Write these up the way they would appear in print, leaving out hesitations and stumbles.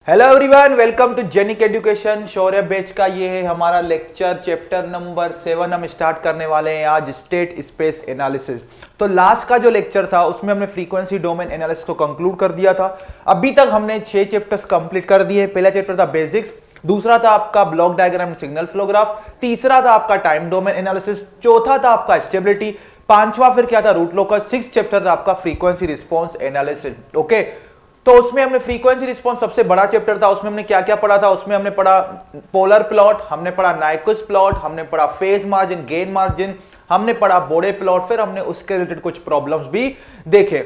Hello everyone, welcome to Genic education. Shaurya batch का ये है हमारा लेक्चर चैप्टर नंबर 7 हम स्टार्ट करने वाले हैं आज, स्टेट स्पेस एनालिसिस। तो लास्ट का जो लेक्चर था उसमें हमने फ्रीक्वेंसी डोमेन एनालिसिस को कंक्लूड कर दिया था। अभी तक हमने 6 चैप्टर्स कंप्लीट कर दिए। पहला चैप्टर था बेसिक्स, दूसरा था आपका block diagram signal flow graph, तीसरा था आपका टाइम डोमेन एनालिसिस, चौथा था आपका स्टेबिलिटी, पांचवा फिर क्या था रूट लोकस, सिक्स चैप्टर था आपका फ्रीक्वेंसी रिस्पॉन्स एनालिसिस। ओके, तो उसमें हमने फ्रीक्वेंसी रिस्पांस सबसे बड़ा चैप्टर था। उसमें हमने क्या क्या पढ़ा था? उसमें हमने पढ़ा पोलर प्लॉट, हमने पढ़ा नाइक्विस्ट प्लॉट, हमने पढ़ा फेज मार्जिन, गेन मार्जिन, हमने पढ़ा बोडे प्लॉट, फिर हमने उसके रिलेटेड कुछ प्रॉब्लम्स भी देखे।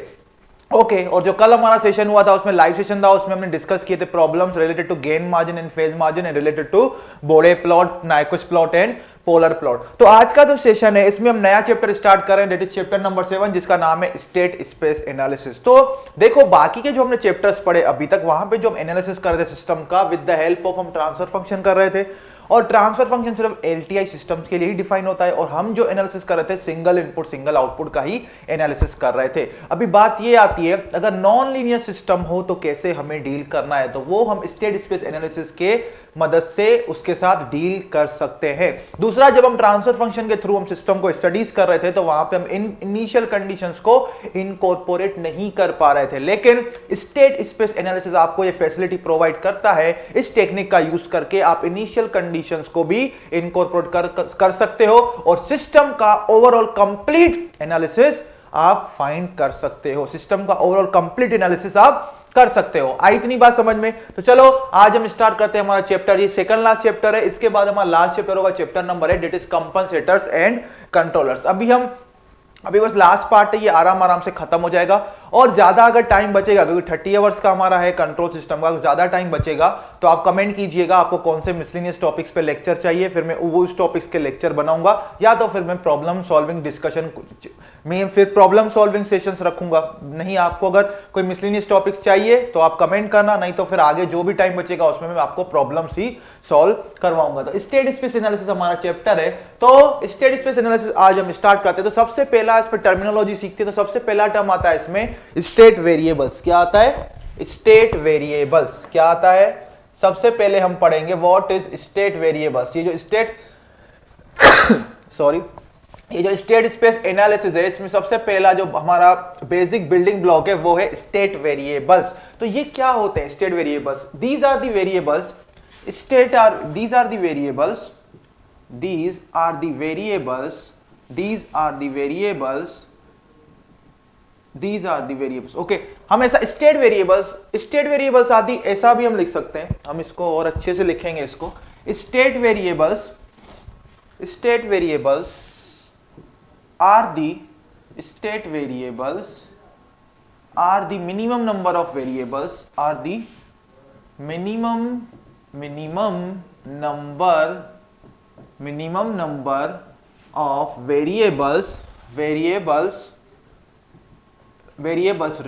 ओके, और जो कल हमारा सेशन हुआ था उसमें लाइव सेशन था, उसमें हमने डिस्कस किए थे problems related to gain margin and phase margin and related to Bode plot, Nyquist plot and polar plot. तो आज का जो सेशन है इसमें हम नया चैप्टर स्टार्ट कर रहे हैं, दैट इज चैप्टर नंबर 7, जिसका नाम है स्टेट स्पेस एनालिसिस। तो देखो, बाकी के जो हमने चैप्टर्स पढ़े अभी तक, वहां पे जो हम एनालिसिस कर रहे थे सिस्टम का विद द हेल्प ऑफ हम ट्रांसफर फंक्शन कर रहे थे, और ट्रांसफर फंक्शन सिर्फ एलटीआई सिस्टम्स के लिए ही डिफाइन होता है, और हम जो एनालिसिस कर रहे थे सिंगल इनपुट सिंगल आउटपुट का ही एनालिसिस कर रहे थे। अभी बात ये आती है, अगर नॉन लीनियर सिस्टम हो तो कैसे हमें डील करना है, तो वो हम स्टेट स्पेस एनालिसिस के मदद से उसके साथ डील कर सकते हैं। दूसरा, जब हम ट्रांसफर फंक्शन के थ्रू हम सिस्टम को स्टडीज कर रहे थे तो वहां पे हम इनिशियल कंडीशंस को इनकॉर्पोरेट नहीं कर पा रहे थे, लेकिन स्टेट स्पेस एनालिसिस आपको ये फैसिलिटी प्रोवाइड करता है। इस टेक्निक का यूज करके आप इनिशियल कंडीशंस को भी इनकॉर्पोरेट कर सकते हो और सिस्टम का ओवरऑल कंप्लीट एनालिसिस आप फाइंड कर सकते हो। सिस्टम का ओवरऑल कंप्लीट एनालिसिस आप कर सकते हो। आई इतनी बात समझ में? तो चलो आज हम स्टार्ट करते हैं हमारा चैप्टर। ये सेकंड लास्ट चैप्टर है, इसके बाद हमारा लास्ट चैप्टर होगा chapter number 8, that is compensators and controllers. अभी बस लास्ट पार्ट है, ये आराम आराम से खत्म हो जाएगा। और ज्यादा अगर टाइम बचेगा, क्योंकि 30 आवर्स का हमारा है कंट्रोल सिस्टम का, ज्यादा टाइम बचेगा तो आप कमेंट कीजिएगा आपको कौन से मिसलिनियस टॉपिक्स पे लेक्चर चाहिए, फिर मैं वो उस टॉपिक्स के लेक्चर बनाऊंगा, या तो फिर मैं प्रॉब्लम सॉल्विंग डिस्कशन में फिर प्रॉब्लम सॉल्विंग सेशंस रखूंगा। नहीं, आपको अगर कोई मिसलिनियस टॉपिक्स चाहिए तो आप कमेंट करना, नहीं तो फिर आगे जो भी टाइम बचेगा उसमें मैं आपको प्रॉब्लम्स ही सॉल्व करवाऊंगा। तो स्टेट स्पेस एनालिसिस हमारा चैप्टर है, तो स्टेट स्पेस एनालिसिस आज हम स्टार्ट करते हैं। तो सबसे पहला इस पर टर्मिनोलॉजी सीखते हैं। तो सबसे पहला टर्म आता है इसमें स्टेट वेरिएबल्स। क्या आता है? State variables. क्या आता है? सबसे पहले हम पढ़ेंगे व्हाट इज स्टेट वेरिएबल्स। ये जो स्टेट सॉरी ये जो स्टेट स्पेस एनालिसिस है, इसमें सबसे पहला जो हमारा बेसिक बिल्डिंग ब्लॉक है वो है स्टेट वेरिएबल्स। तो ये क्या होते हैं state variables? These are the variables, state are these are the variables, these are the variables, these are the variables, these are the variables। Okay, हम ऐसा स्टेट वेरिएबल्स आदि ऐसा भी हम लिख सकते हैं, हम इसको और अच्छे से लिखेंगे इसको। State variables are the minimum number of variables, are the minimum number of variables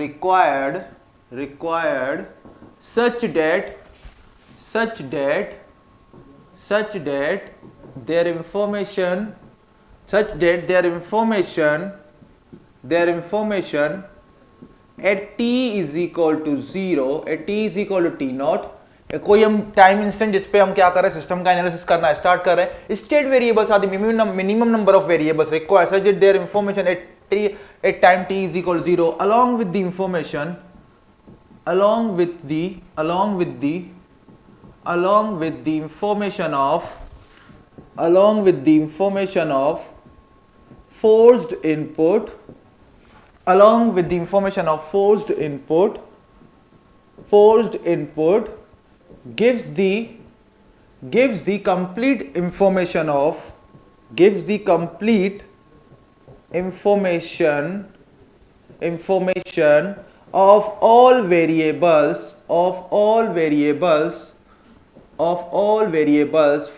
required such that their information at t is equal to 0, at t is equal to t naught, कोई हम time instant जिस पे हम क्या कर रहे हैं system का एनालिसिस करना स्टार्ट कर रहे हैं। State variables are the minimum number of variables required such that their information at time t is equal to 0 along with the information of forced input gives the complete information of all variables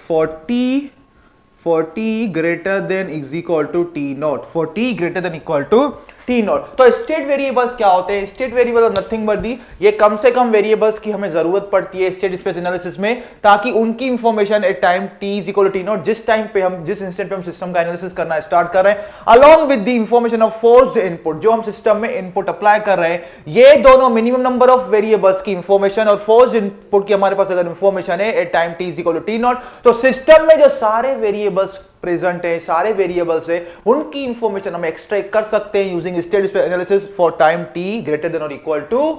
for t greater than is equal to t naught, for t greater than equal to T naught. तो state variables क्या होते हैं? State variable nothing but the, ये कम से कम variables की हमें जरूरत पड़ती है स्टेट स्पेस एनालिसिस में, ताकि उनकी information at time t is equal to t naught, जिस टाइम पे हम, जिस इंस्टेंट पे हम सिस्टम का एनालिसिस करना स्टार्ट कर रहे हैं, along with the information of forced input, जो हम सिस्टम में इनपुट अप्लाई कर रहे हैं, ये दोनों मिनिमम नंबर ऑफ वेरिएबल्स की इंफॉर्मेशन और फोर्स्ड इनपुट की हमारे पास अगर इंफॉर्मेशन है at time t is equal to t naught, तो सिस्टम में जो सारे वेरिएबल्स प्रेजेंट है, सारे वेरिएबल्स है, उनकी इंफॉर्मेशन हम एक्सट्रैक्ट कर सकते हैं using state space analysis for time t greater than और इक्वल टू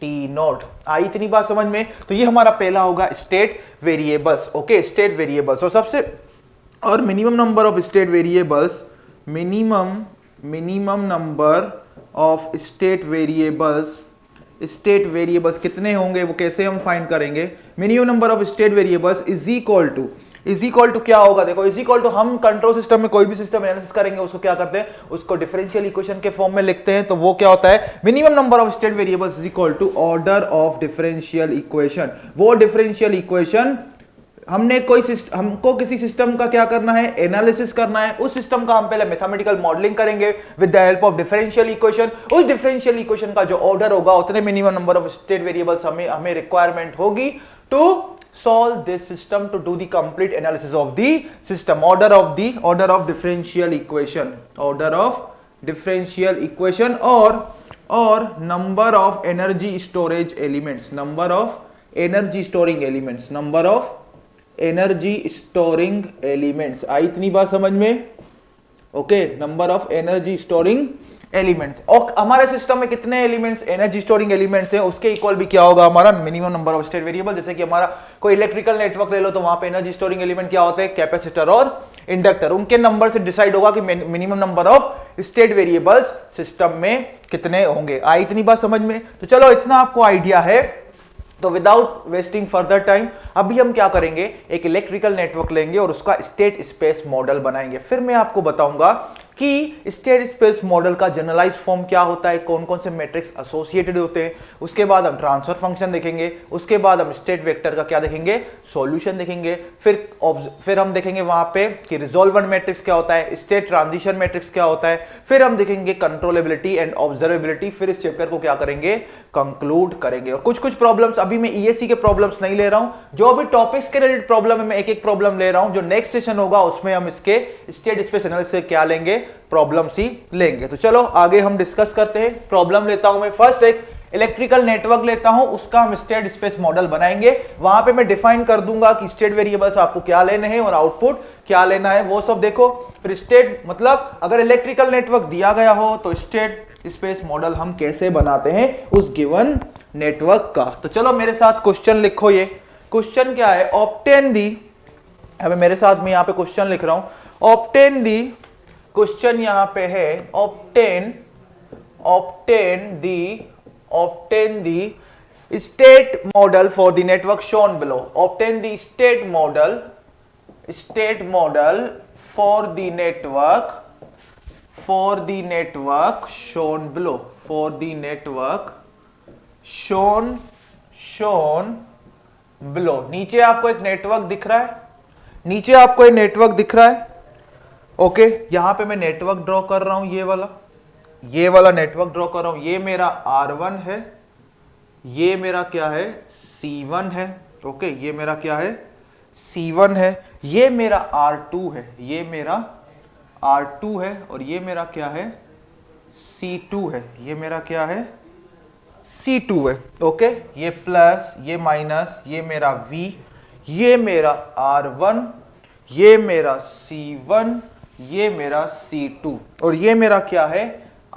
टी नॉट। आई इतनी बात समझ में? तो ये हमारा पहला होगा state variables. Okay, state variables. और सबसे और minimum number of state variables, minimum number of state variables कितने होंगे, वो कैसे हम फाइंड करेंगे? Minimum number of state variables is equal to क्या होगा? देखो, इज इक्वल टू, हम कंट्रोल सिस्टम में कोई भी सिस्टम एनालिसिस करेंगे उसको क्या करते हैं, उसको डिफरेंशियल इक्वेशन के फॉर्म में लिखते हैं। तो वो क्या होता है? Minimum number of state variables is equal to order of differential equation. वो डिफरेंशियल इक्वेशन हमको किसी सिस्टम का क्या करना है, एनालिसिस करना है। उस सिस्टम का हम पहले मैथमेटिकल मॉडलिंग करेंगे with the help of differential equation. उस डिफरेंशियल इक्वेशन का जो ऑर्डर होगा, उतने minimum number of state variables हमें रिक्वायरमेंट होगी to solve this system to do the complete analysis of the system. Order of differential equation or number of energy storage elements, number of energy storing elements। आई इतनी बात समझ में? Okay, number of energy storing elements. और हमारे system में कितने elements, energy storing elements हैं, उसके इक्वल भी क्या होगा हमारा minimum number of state variable. जैसे कि हमारा कोई इलेक्ट्रिकल नेटवर्क ले लो, तो वहां पे एनर्जी स्टोरिंग एलिमेंट क्या होते हैं, कैपेसिटर और इंडक्टर। उनके नंबर से डिसाइड होगा कि minimum number of state variables system में कितने होंगे। आई इतनी बात समझ में? तो चलो, इतना आपको आइडिया है, तो विदाउट वेस्टिंग फर्दर टाइम अभी हम क्या करेंगे, एक इलेक्ट्रिकल नेटवर्क लेंगे और उसका स्टेट स्पेस मॉडल बनाएंगे। फिर मैं आपको बताऊंगा कि स्टेट स्पेस मॉडल का जनरलाइज फॉर्म क्या होता है, कौन कौन से मैट्रिक्स एसोसिएटेड होते हैं। उसके बाद हम ट्रांसफर फंक्शन देखेंगे, उसके बाद हम स्टेट वेक्टर का क्या देखेंगे, सॉल्यूशन देखेंगे। फिर हम देखेंगे वहां पे कि रिजॉल्वेंट मैट्रिक्स क्या होता है, स्टेट ट्रांजिशन मैट्रिक्स क्या होता है। फिर हम देखेंगे कंट्रोलेबिलिटी एंड ऑब्जर्वेबिलिटी। फिर इस चैप्टर को क्या करेंगे, कंक्लूड करेंगे। और कुछ प्रॉब्लम्स, अभी मैं ईएससी के प्रॉब्लम्स नहीं ले रहा हूं, जो भी टॉपिक्स के रिलेटेड प्रॉब्लम है मैं एक एक प्रॉब्लम ले रहा हूं। जो नेक्स्ट सेशन होगा उसमें हम इसके स्टेट स्पेस एनालिसिस से क्या लेंगे, प्रॉब्लम्स ही लेंगे। तो चलो आगे हम डिस्कस करते हैं। प्रॉब्लम लेता हूं मैं, फर्स्ट एक इलेक्ट्रिकल नेटवर्क लेता हूं, उसका हम स्टेट स्पेस मॉडल बनाएंगे। वहां पे मैं डिफाइन कर दूंगा कि स्टेट वेरिएबल्स आपको क्या लेने हैं और आउटपुट क्या लेना है, वो सब देखो। फिर स्टेट मतलब अगर इलेक्ट्रिकल नेटवर्क दिया गया हो तो स्टेट स्पेस मॉडल हम कैसे बनाते हैं उस गिवन नेटवर्क का। तो चलो मेरे साथ क्वेश्चन लिखो। ये क्वेश्चन क्या है, ऑब्टेन दी, अभी मेरे साथ मैं यहां पे क्वेश्चन लिख रहा हूं, ऑब्टेन दी, क्वेश्चन यहां पे है obtain the state model for the network shown below। obtain the state model for the network shown below, for the network shown below। नीचे आपको एक नेटवर्क दिख रहा है, ओके। यहां पे मैं नेटवर्क ड्रॉ कर रहा हूं, ये वाला नेटवर्क ड्रॉ कर रहा हूं। ये मेरा R1 है, ये मेरा क्या है, C1 है, ओके। ये मेरा क्या है, C1 है। ये मेरा R2 है, ये मेरा R2 है। और ये मेरा क्या है, C2 है, ये मेरा क्या है, C2 है, ओके। ये प्लस, ये माइनस, ये मेरा V, ये मेरा R1, ये मेरा C1, ये मेरा C2 और ये मेरा क्या है,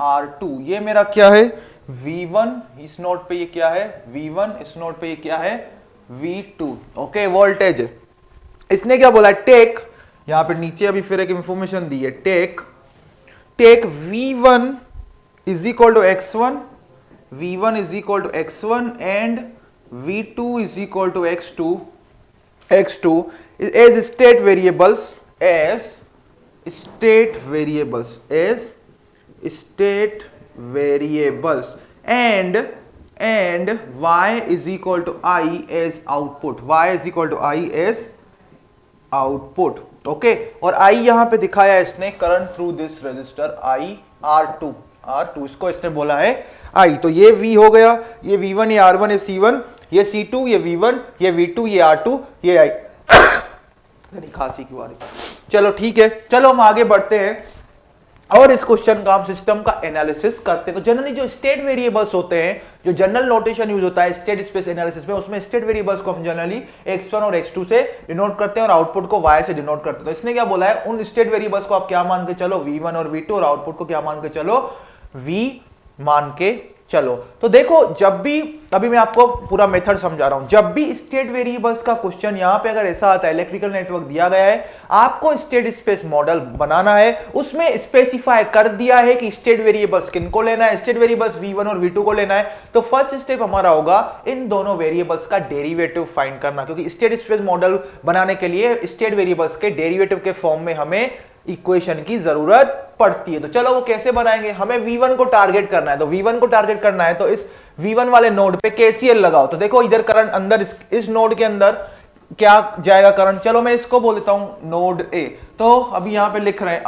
R2। ये मेरा क्या है, V1, इस नोड पे ये क्या है, V1, इस नोड पे ये क्या है, V2, ओके। वोल्टेज इसने क्या बोला, टेक, यहां पे नीचे अभी फिर एक इंफॉर्मेशन दी है, take V1 is equal to X1, V1 is equal to X1 and V2 is equal to X2 as state variables, and y is equal to I as output, okay. और I यहां पे दिखाया है इसने, current through this resistor I R2, R2, इसको इसने बोला है I। तो ये V हो गया, ये V1, ये R1, ये C1, ये C2, ये V1, ये V2, ये R2, ये I। खांसी की बारी। चलो ठीक है, चलो हम आगे बढ़ते हैं और इस क्वेश्चन का हम सिस्टम का एनालिसिस करते हैं। तो जनरली जो स्टेट वेरिएबल्स होते हैं, जो जनरल नोटेशन यूज होता है स्टेट स्पेस एनालिसिस में, उसमें स्टेट वेरिएबल्स को हम जनरली x1 और x2 से डिनोट करते हैं और आउटपुट को y से डिनोट करते हैं। तो इसने क्या बोला है, उन स्टेट वेरिएबल्स को आप क्या मान के चलो, v1 और v2, और आउटपुट को क्या मान के चलो, v मान के चलो। तो देखो, जब भी, अभी मैं आपको पूरा मेथड समझा रहा हूं, जब भी स्टेट वेरिएबल्स का क्वेश्चन यहां पे अगर ऐसा आता है, इलेक्ट्रिकल नेटवर्क दिया गया है, आपको स्टेट स्पेस मॉडल बनाना है, उसमें स्पेसिफाई कर दिया है कि स्टेट वेरिएबल्स किनको लेना है, स्टेट वेरिएबल्स v1 और v2 को लेना है, तो फर्स्ट स्टेप हमारा होगा इन दोनों वेरिएबल्स का डेरिवेटिव फाइंड करना, क्योंकि स्टेट स्पेस मॉडल बनाने के लिए स्टेट वेरिएबल्स के डेरिवेटिव के फॉर्म में हमें इक्वेशन की जरूरत पड़ती है। तो चलो वो कैसे बनाएंगे, हमें v1 को टारगेट करना है। तो v1 को टारगेट करना है तो इस v1 वाले नोड पे KCL लगाओ। तो देखो इधर करंट अंदर, इस नोड के अंदर क्या जाएगा करंट, चलो मैं इसको बोल देता हूं नोड A। तो अभी यहां पे लिख रहे हैं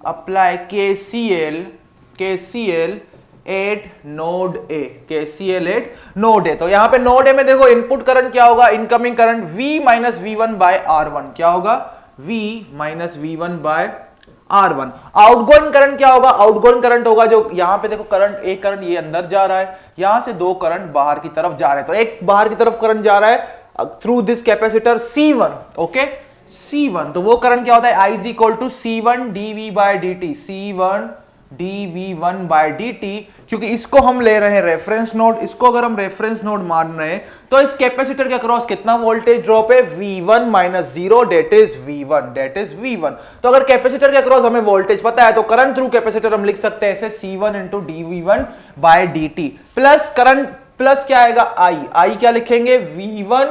apply KCL eight node A, KCL eight node A। तो यहां पे नोड A में देखो इनपुट करंट क्या होगा, incoming current V minus V1 by R1, क्या होगा, V minus V1 by R1। Outgoing current क्या होगा, आउटगोइंग करंट होगा जो यहां पे देखो करंट, एक करंट ये अंदर जा रहा है, यहां से दो करंट बाहर की तरफ जा रहे हैं। तो एक बाहर की तरफ करंट जा रहा है through this capacitor C1, okay C1। तो वो करंट क्या होता है, I is equal to C1 dV by dt, C1 dV1 by dt, क्योंकि इसको हम ले रहे हैं रेफरेंस नोड। इसको अगर हम रेफरेंस नोड मान रहे हैं तो इस कैपेसिटर के अक्रॉस कितना वोल्टेज ड्रॉप है, V1 minus 0, date is V1। तो अगर कैपेसिटर के अक्रॉस हमें वोल्टेज पता है तो करंट थ्रू कैपेसिटर हम लिख सकते हैं ऐसे C1 into dV1 by dt, plus current plus क्या आएगा, I क्या लिखेंगे, V1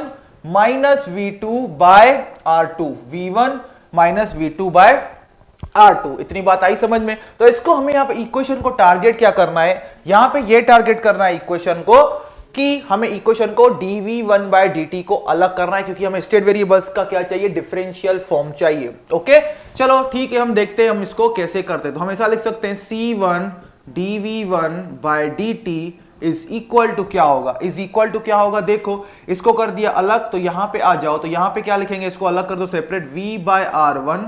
minus V2 by R2, V1 minus V2 by R2। इतनी बात आई समझ में। तो इसको हमें यहाँ पे इक्वेशन को टारगेट क्या करना है, यहाँ पे ये टारगेट करना है इक्वेशन को, कि हमें इक्वेशन को dV1 बाय dt को अलग करना है, क्योंकि हमें स्टेट वेरिएबल्स का क्या चाहिए, डिफरेंशियल फॉर्म चाहिए। ओके चलो ठीक है, हम देखते हैं हम इसको कैसे करते हैं। तो हम ऐसा लिख सकते हैं C1 dV1 by dt is equal to क्या होगा, इज इक्वल टू क्या होगा, देखो इसको कर दिया अलग, तो यहां पे आ जाओ, तो यहां पे क्या लिखेंगे, इसको अलग कर दो separate, V by R1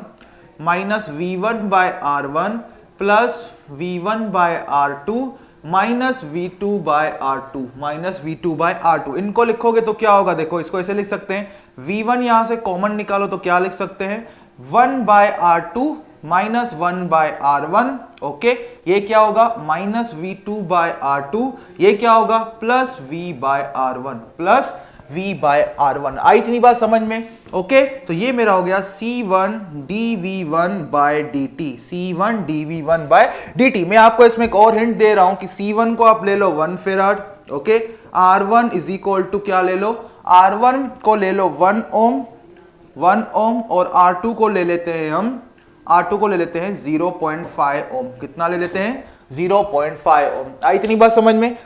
minus V1 by R1 plus V1 by R2 minus V2 by R2, minus V2 by R2। इनको लिखोगे तो क्या होगा, देखो इसको ऐसे लिख सकते हैं, V1 यहां से कॉमन निकालो तो क्या लिख सकते हैं, 1 bye R2 minus 1 bye R1, okay ये क्या होगा, माइनस V2 बाय R2, ये क्या होगा, plus V by R1, plus V by R1। आई इतनी बात समझ में, ओके तो ये मेरा हो गया C1 dV1 by dt, C1 dV1 by dt। मैं आपको इसमें एक और हिंट दे रहा हूं कि C1 को आप ले लो 1 farad, okay R1 is equal to क्या ले लो, R1 को ले लो 1 ओम और R2 को ले लेते हैं हम, R2 को ले लेते हैं 0.5 ओम। कितना ले लेते हैं, 0.5 ओम। आई इतनी बात समझ में।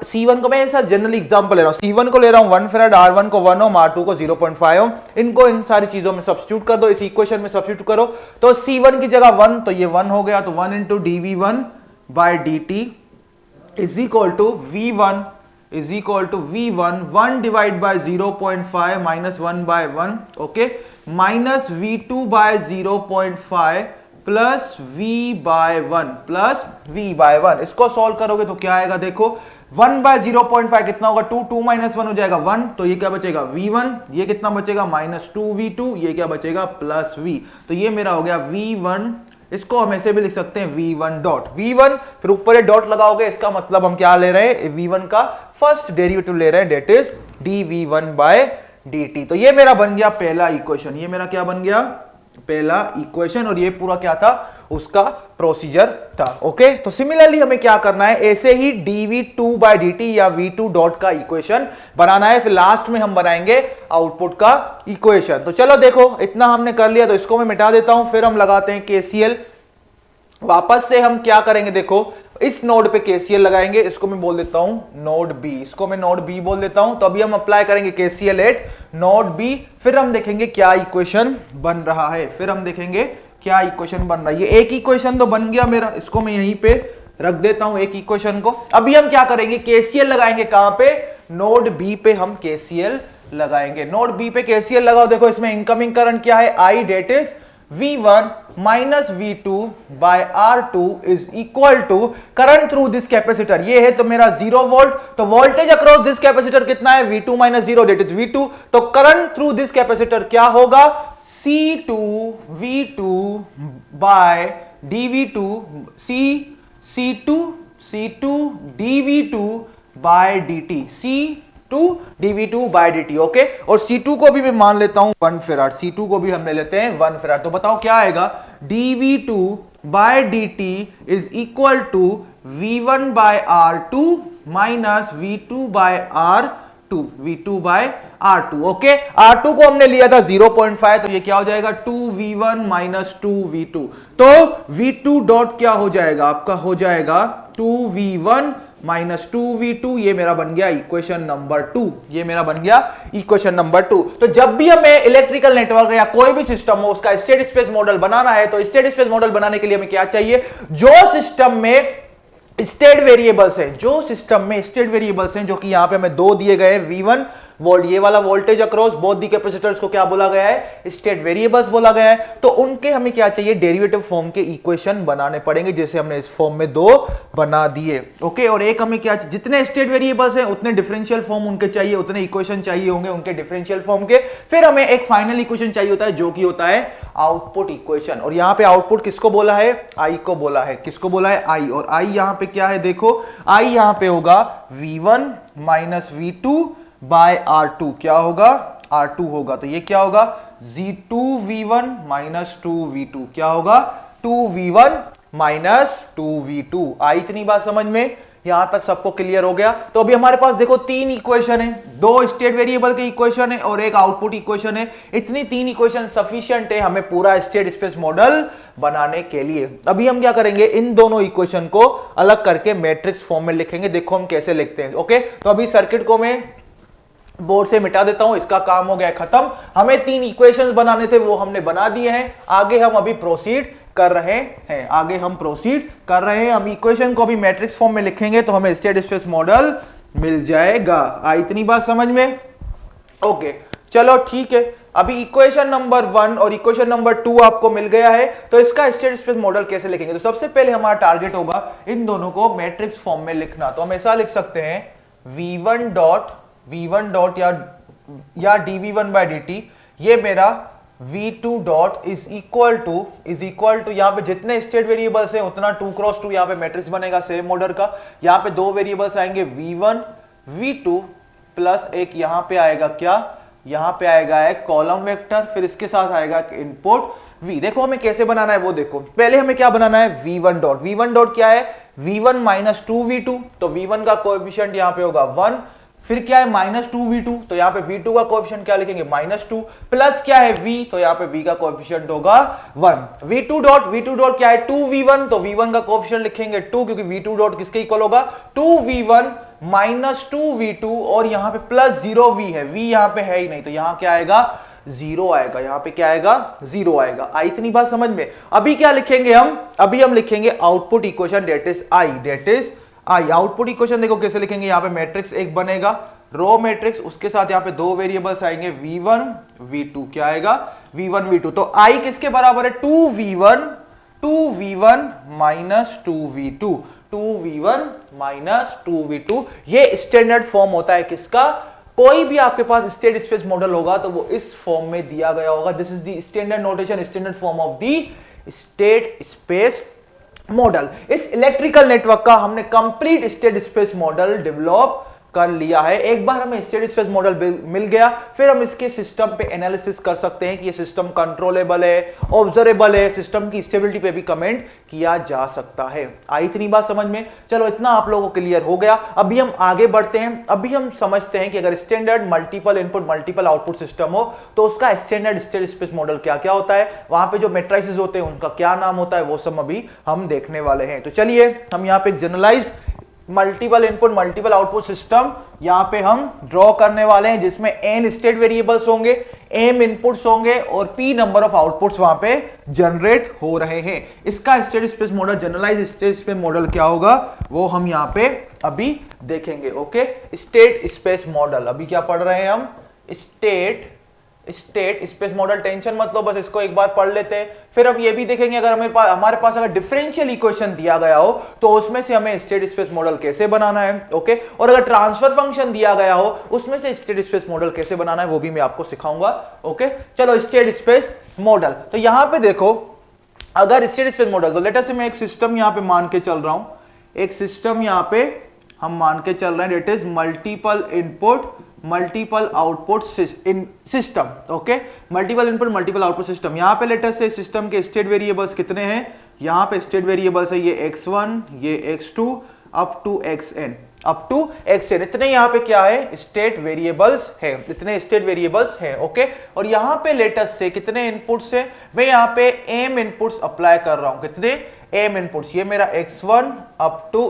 C1 को मैं ऐसा जनरली एग्जांपल ले रहा हूं, C1 को ले रहा हूं 1 फेराड, R1 को 1 ओम, R2 को 0.5 ओम। इनको इन सारी चीजों में सब्स्टिट्यूट कर दो, इस इक्वेशन में सब्स्टिट्यूट करो, तो C1 की जगह 1, तो ये 1 हो गया, तो 1 into dV1 by dt is equal to V1 is equal to V1 1 divide by 0.5 minus 1 by 1, okay minus V2 by 0.5 plus V by 1 plus V by 1। इसको सॉल्व करोगे तो क्या आएगा, देखो 1 बाय 0.5 कितना होगा, 2 माइनस 1 हो जाएगा 1, तो ये क्या बचेगा V1, ये कितना बचेगा माइनस 2V2, ये क्या बचेगा प्लस V। तो ये मेरा हो गया V1, इसको हम ऐसे भी लिख सकते हैं V1 डॉट, V1 फिर ऊपर एक डॉट लगाओगे, इसका मतलब हम क्या ले रहे हैं, V1 का फर्स्ट डेरिवेटिव ले रहे हैं, that is dV1 by dt। तो ये मेरा बन गया पहला इक्वेशन, ये मेरा क्या बन गया, पहला इक्वेशन, और ये पूरा क्या था, उसका प्रोसीजर था। ओके तो सिमिलरली हमें क्या करना है, ऐसे ही dV2 बाय dt या V2 डॉट का इक्वेशन बनाना है, फिर लास्ट में हम बनाएंगे आउटपुट का इक्वेशन। तो चलो देखो इतना हमने कर लिया, तो इसको मैं मिटा देता हूं, फिर हम लगाते हैं KCL। वापस से हम क्या करेंगे, देखो इस नोड पे KCL लगाएंगे, इसको मैं बोल देता हूं नोड B, इसको मैं नोड B बोल देता हूं। तो अभी हम अप्लाई करेंगे KCL एट नोड B, फिर हम देखेंगे क्या इक्वेशन बन रहा है, फिर हम देखेंगे क्या इक्वेशन बन रहा है, ये एक इक्वेशन तो बन गया मेरा, इसको मैं यहीं पे रख देता हूं एक इक्वेशन को। अभी हम क्या करेंगे, केसीएल लगाएंगे, कहां पे, नोड बी पे हम केसीएल लगाएंगे। नोड बी पे केसीएल लगाओ, देखो इसमें इनकमिंग करंट क्या है, I that is V1 minus V2 by R2 is equal to current through this capacitor, ये है तो मेरा 0 वोल्ट, तो वोल्टेज अक्रॉस दिस कैपेसिटर कितना है, V2 minus 0 date is V2, तो करंट थ्रू दिस कैपेसिटर क्या होगा, C2 V2 by dV2 C2 dV2 by dt, C2 dV2 by dt, okay. और C2 को भी मैं मान लेता हूं 1 फेराड, C2 को भी हम ले लेते हैं 1 फेराड, तो बताओ क्या आएगा, dV2 by dt is equal to V1 by R2 minus V2 by R2, V2 by R2, okay. R2 को हमने लिया था 0.5, तो ये क्या हो जाएगा 2V1 माइनस 2V2, तो V2 डॉट क्या हो जाएगा आपका, हो जाएगा 2V1 माइनस 2V2, ये मेरा बन गया इक्वेशन नंबर 2, ये मेरा बन गया इक्वेशन नंबर 2। तो जब भी हमें इलेक्ट्रिकल नेटवर्क या कोई भी सिस्टम हो उसका स्टेट स्पेस मॉडल बनाना है, तो स्टेट स्पेस मॉडल बनाने के लिए हमें क्या चाहिए, जो सिस्टम में स्टेट वेरिएबल्स हैं, जो सिस्टम में स्टेट वेरिएबल्स हैं, जो कि यहां पे हमें दो दिए गए हैं, V1 वोल्ट, ये वाला voltage across both the capacitors को क्या बोला गया है, स्टेट वेरिएबल्स बोला गया है, तो उनके हमें क्या चाहिए, डेरिवेटिव फॉर्म के इक्वेशन बनाने पड़ेंगे, जैसे हमने इस फॉर्म में दो बना दिए, ओके। और एक हमें क्या, जितने स्टेट वेरिएबल्स हैं उतने डिफरेंशियल फॉर्म उनके चाहिए, उतने इक्वेशन चाहिए होंगे उनके डिफरेंशियल फॉर्म के, फिर हमें एक फाइनल इक्वेशन चाहिए होता है जो कि होता है आउटपुट इक्वेशन। और यहां पे आउटपुट किसको बोला है, आई को बोला है, किसको बोला है, आई, और आई यहां पे क्या है, देखो आई यहां पे होगा V1 minus V2 by R2, क्या होगा, R2 होगा, तो ये क्या होगा, Z2V1 माइनस 2V2, क्या होगा 2V1 माइनस 2V2। आई इतनी बात समझ में, यहां तक सबको क्लियर हो गया। तो अभी हमारे पास देखो तीन इक्वेशन है, दो स्टेट वेरिएबल के इक्वेशन है और एक आउटपुट इक्वेशन है, इतनी तीन इक्वेशन सफिशिएंट है हमें पूरा स्टेट स्पेस मॉडल बनाने के लिए। अभी हम क्या करेंगे, इन दोनों इक्वेशन को अलग करके मैट्रिक्स फॉर्म में लिखेंगे, देखो हम कैसे लिखते हैं, ओके। तो अभी सर्किट को मैं बोर्ड से मिटा देता हूं, इसका काम हो गया खत्म। हमें तीन इक्वेशंस बनाने थे, वो हमने बना दिए हैं, आगे हम अभी प्रोसीड कर रहे हैं, आगे हम प्रोसीड कर रहे हैं। हम इक्वेशन को अभी मैट्रिक्स फॉर्म में लिखेंगे तो हमें स्टेट स्पेस मॉडल मिल जाएगा। आई इतनी बात समझ में, ओके चलो ठीक है। अभी इक्वेशन नंबर 1 और इक्वेशन नंबर 2 आपको मिल गया है, तो इसका स्टेट स्पेस मॉडल कैसे लिखेंगे, तो सबसे पहले हमारा टारगेट होगा इन दोनों को मैट्रिक्स फॉर्म में लिखना। तो हम ऐसा लिख सकते हैं V1 डॉट या dV1 बाय dt, ये मेरा V2 dot is equal to यहां पे जितने स्टेट वेरिएबल्स हैं उतना 2 क्रॉस 2 यहां पे मैट्रिक्स बनेगा सेम ऑर्डर का। यहां पे दो वेरिएबल्स आएंगे V1 V2 प्लस एक यहां पे आएगा क्या, यहां पे आएगा एक कॉलम वेक्टर, फिर इसके साथ आएगा इनपुट V। देखो हमें कैसे बनाना है वो देखो, पहले हमें क्या बनाना है, V1 डॉट क्या है, V1 माइनस 2V2, तो V1 का कोएफिशिएंट यहां पे होगा 1, फिर क्या है माइनस 2V2, तो यहां पे V2 का कोएफिशिएंट क्या लिखेंगे माइनस 2, प्लस क्या है V, तो यहां पे V का कोएफिशिएंट होगा 1। V2 डॉट क्या है 2V1, तो V1 का कोएफिशिएंट लिखेंगे 2, क्योंकि V2 डॉट किसके इक्वल होगा 2V1 माइनस 2V2, और यहां पे प्लस 0V है, V यहां पे है ही नहीं, तो यहां क्या आएगा 0 आएगा, यहां पे क्या आएगा 0 आएगा। आई इतनी बात समझ में। अभी क्या लिखेंगे हम, अभी हम लिखेंगे output equation that is I. Output equation देखो कैसे लिखेंगे, यहां पे मैट्रिक्स एक बनेगा रो मैट्रिक्स, उसके साथ यहां पे दो वेरिएबल्स आएंगे V1 V2, क्या आएगा V1 V2, तो आई किसके बराबर है 2V1 minus 2V2 minus 2V2। ये स्टैंडर्ड फॉर्म होता है किसका, कोई भी आपके पास स्टेट स्पेस मॉडल होगा तो वो इस फॉर्म में दिया गया होगा। This is the standard notation, standard form of the state space model. इस इलेक्ट्रिकल नेटवर्क का हमने complete state space model develop कर लिया है। एक बार हमें स्टेट स्पेस मॉडल मिल गया, फिर हम इसके सिस्टम पे एनालिसिस कर सकते हैं कि ये सिस्टम कंट्रोलेबल है, ऑब्जर्वेबल है, सिस्टम की स्टेबिलिटी पे भी कमेंट किया जा सकता है। आई इतनी बात समझ में, चलो इतना आप लोगों को क्लियर हो गया। अभी हम आगे बढ़ते हैं, अभी हम समझते हैं कि अगर standard multiple input multiple output system हो तो उसका स्टैंडर्ड स्टेट स्पेस मॉडल क्या क्या होता है, वहां पे जो मैट्रिसेस होते हैं उनका क्या नाम होता है, वो सब अभी हम देखने वाले हैं। तो चलिए हम यहाँ पे generalized multiple input multiple output system यहां पे हम ड्रॉ करने वाले हैं, जिसमें n स्टेट वेरिएबल्स होंगे, m इनपुट्स होंगे और p नंबर ऑफ आउटपुट्स वहां पे जनरेट हो रहे हैं। इसका state space model, generalize state space model क्या होगा वो हम यहां पे अभी देखेंगे। ओके, स्टेट स्पेस मॉडल अभी क्या पढ़ रहे हैं हम, स्टेट स्पेस मॉडल। टेंशन मत लो, बस इसको एक बार पढ़ लेते हैं, फिर अब ये भी देखेंगे अगर हमारे पास अगर डिफरेंशियल इक्वेशन दिया गया हो तो उसमें से हमें स्टेट स्पेस मॉडल कैसे बनाना है। ओके, और अगर ट्रांसफर फंक्शन दिया गया हो उसमें से स्टेट स्पेस मॉडल कैसे बनाना है वो भी मैं आपको सिखाऊंगा। ओके, चलो स्टेट स्पेस मॉडल। तो यहां पे देखो, अगर स्टेट स्पेस मॉडल, तो लेट अस से मैं एक सिस्टम यहां पे मान के चल रहा हूं, एक सिस्टम यहां पे हम मान के चल रहे हैं, that is multiple input multiple output system. Okay, multiple input multiple output system. यहां पे लेटर से सिस्टम के स्टेट वेरिएबल्स कितने हैं, यहां पे स्टेट वेरिएबल्स है ये x1, ये x2 अप टू xn, इतने यहां पे क्या है, स्टेट वेरिएबल्स है, इतने स्टेट वेरिएबल्स है। ओके, और यहां पे लेटेस्ट से कितने इनपुट्स है, मैं यहां पे m इनपुट्स अप्लाई कर रहा हूं, कितने m इनपुट्स, ये मेरा x1 अप टू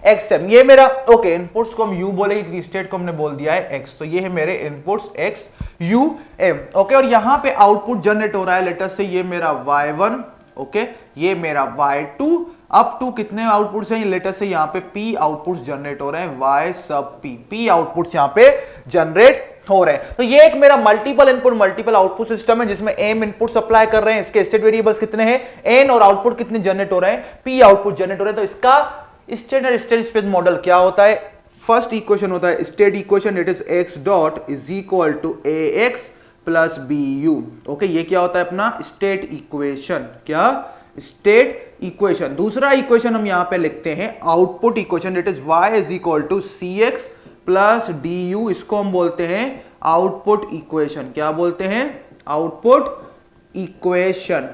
xm, ये मेरा ओके इनपुट्स को हम u बोलेंगे क्योंकि स्टेट को हमने बोल दिया है x, तो ये है मेरे inputs x u m। Okay, और यहां पे आउटपुट जनरेट हो रहा है, लेटर से ये मेरा y1, ओके, ये मेरा y2 अप टू कितने आउटपुट्स हैं, लेटर से यहां पे p आउटपुट्स जनरेट हो रहे हैं, y सब p आउटपुट्स यहां पे जनरेट हो रहे हैं। तो ये एक मेरा multiple input multiple output system है जिसमें m इनपुट अप्लाई कर रहे हैं, इसके स्टेट वेरिएबल्स कितने हैं n, और आउटपुट कितने जनरेट हो रहे हैं, p आउटपुट जनरेट हो रहे हैं। तो इसका स्टैंडर्ड स्टेट स्पेस मॉडल क्या होता है, फर्स्ट इक्वेशन होता है state equation, it is x dot is equal to ax plus bu। Okay, ये क्या होता है अपना स्टेट इक्वेशन, क्या स्टेट इक्वेशन। दूसरा इक्वेशन हम यहां पे लिखते हैं output equation, it is y is equal to cx plus du, इसको हम बोलते हैं आउटपुट इक्वेशन। क्या बोलते हैं, आउटपुट इक्वेशन।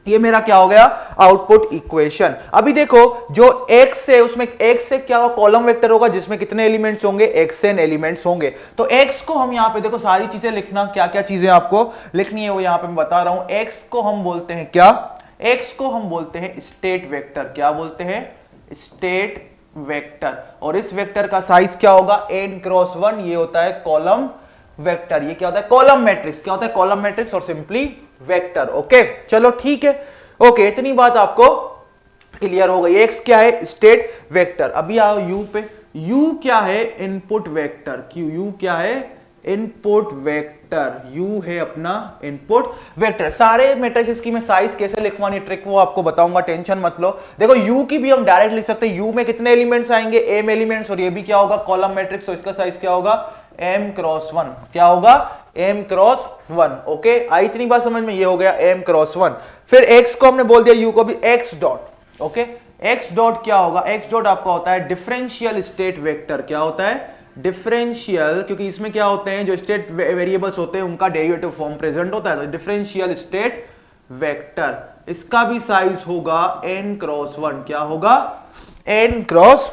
ये मेरा क्या हो गया, आउटपुट इक्वेशन। अभी देखो जो x है उसमें x से क्या होगा, कॉलम वेक्टर होगा जिसमें कितने एलिमेंट्स होंगे, xn एलिमेंट्स होंगे। तो x को हम यहां पे देखो, सारी चीजें लिखना, क्या क्या चीजें आपको लिखनी है वो यहां पे मैं बता रहा हूं। x को हम बोलते हैं क्या, x को हम बोलते हैं स्टेट वेक्टर, क्या बोलते हैं, स्टेट वेक्टर। और इस वेक्टर का साइज क्या होगा, n क्रॉस 1, ये होता है कॉलम वेक्टर। ये क्या होता है, कॉलम मैट्रिक्स, क्या होता है कॉलम मैट्रिक्स और सिंपली वेक्टर। ओके, चलो ठीक है। ओके, इतनी बात आपको क्लियर हो गई। x क्या है, स्टेट वेक्टर। अभी आओ u पे, u क्या है, इनपुट वेक्टर। u क्या है, इनपुट वेक्टर, u है अपना इनपुट वेक्टर। सारे मैट्रिक्स की मैं साइज कैसे लिखवानी ट्रिक वो आपको बताऊंगा, टेंशन मत लो। देखो u की भी हम डायरेक्ट लिख सकते हैं, u में कितने एलिमेंट्स आएंगे, m एलिमेंट्स, और ये भी क्या होगा, कॉलम मैट्रिक्स, तो इसका साइज क्या होगा, m क्रॉस 1, क्या होगा, m क्रॉस 1। ओके, आई इतनी बात समझ में, ये हो गया m क्रॉस 1। फिर x को हमने बोल दिया, u को भी x dot. Okay, x dot क्या होगा, x डॉट आपका होता है डिफरेंशियल स्टेट वेक्टर। क्या होता है, डिफरेंशियल, क्योंकि इसमें क्या होते हैं, जो स्टेट वेरिएबल्स होते हैं उनका डेरिवेटिव फॉर्म प्रेजेंट होता है, तो डिफरेंशियल स्टेट वेक्टर। इसका भी साइज होगा n क्रॉस 1, क्या होगा, n क्रॉस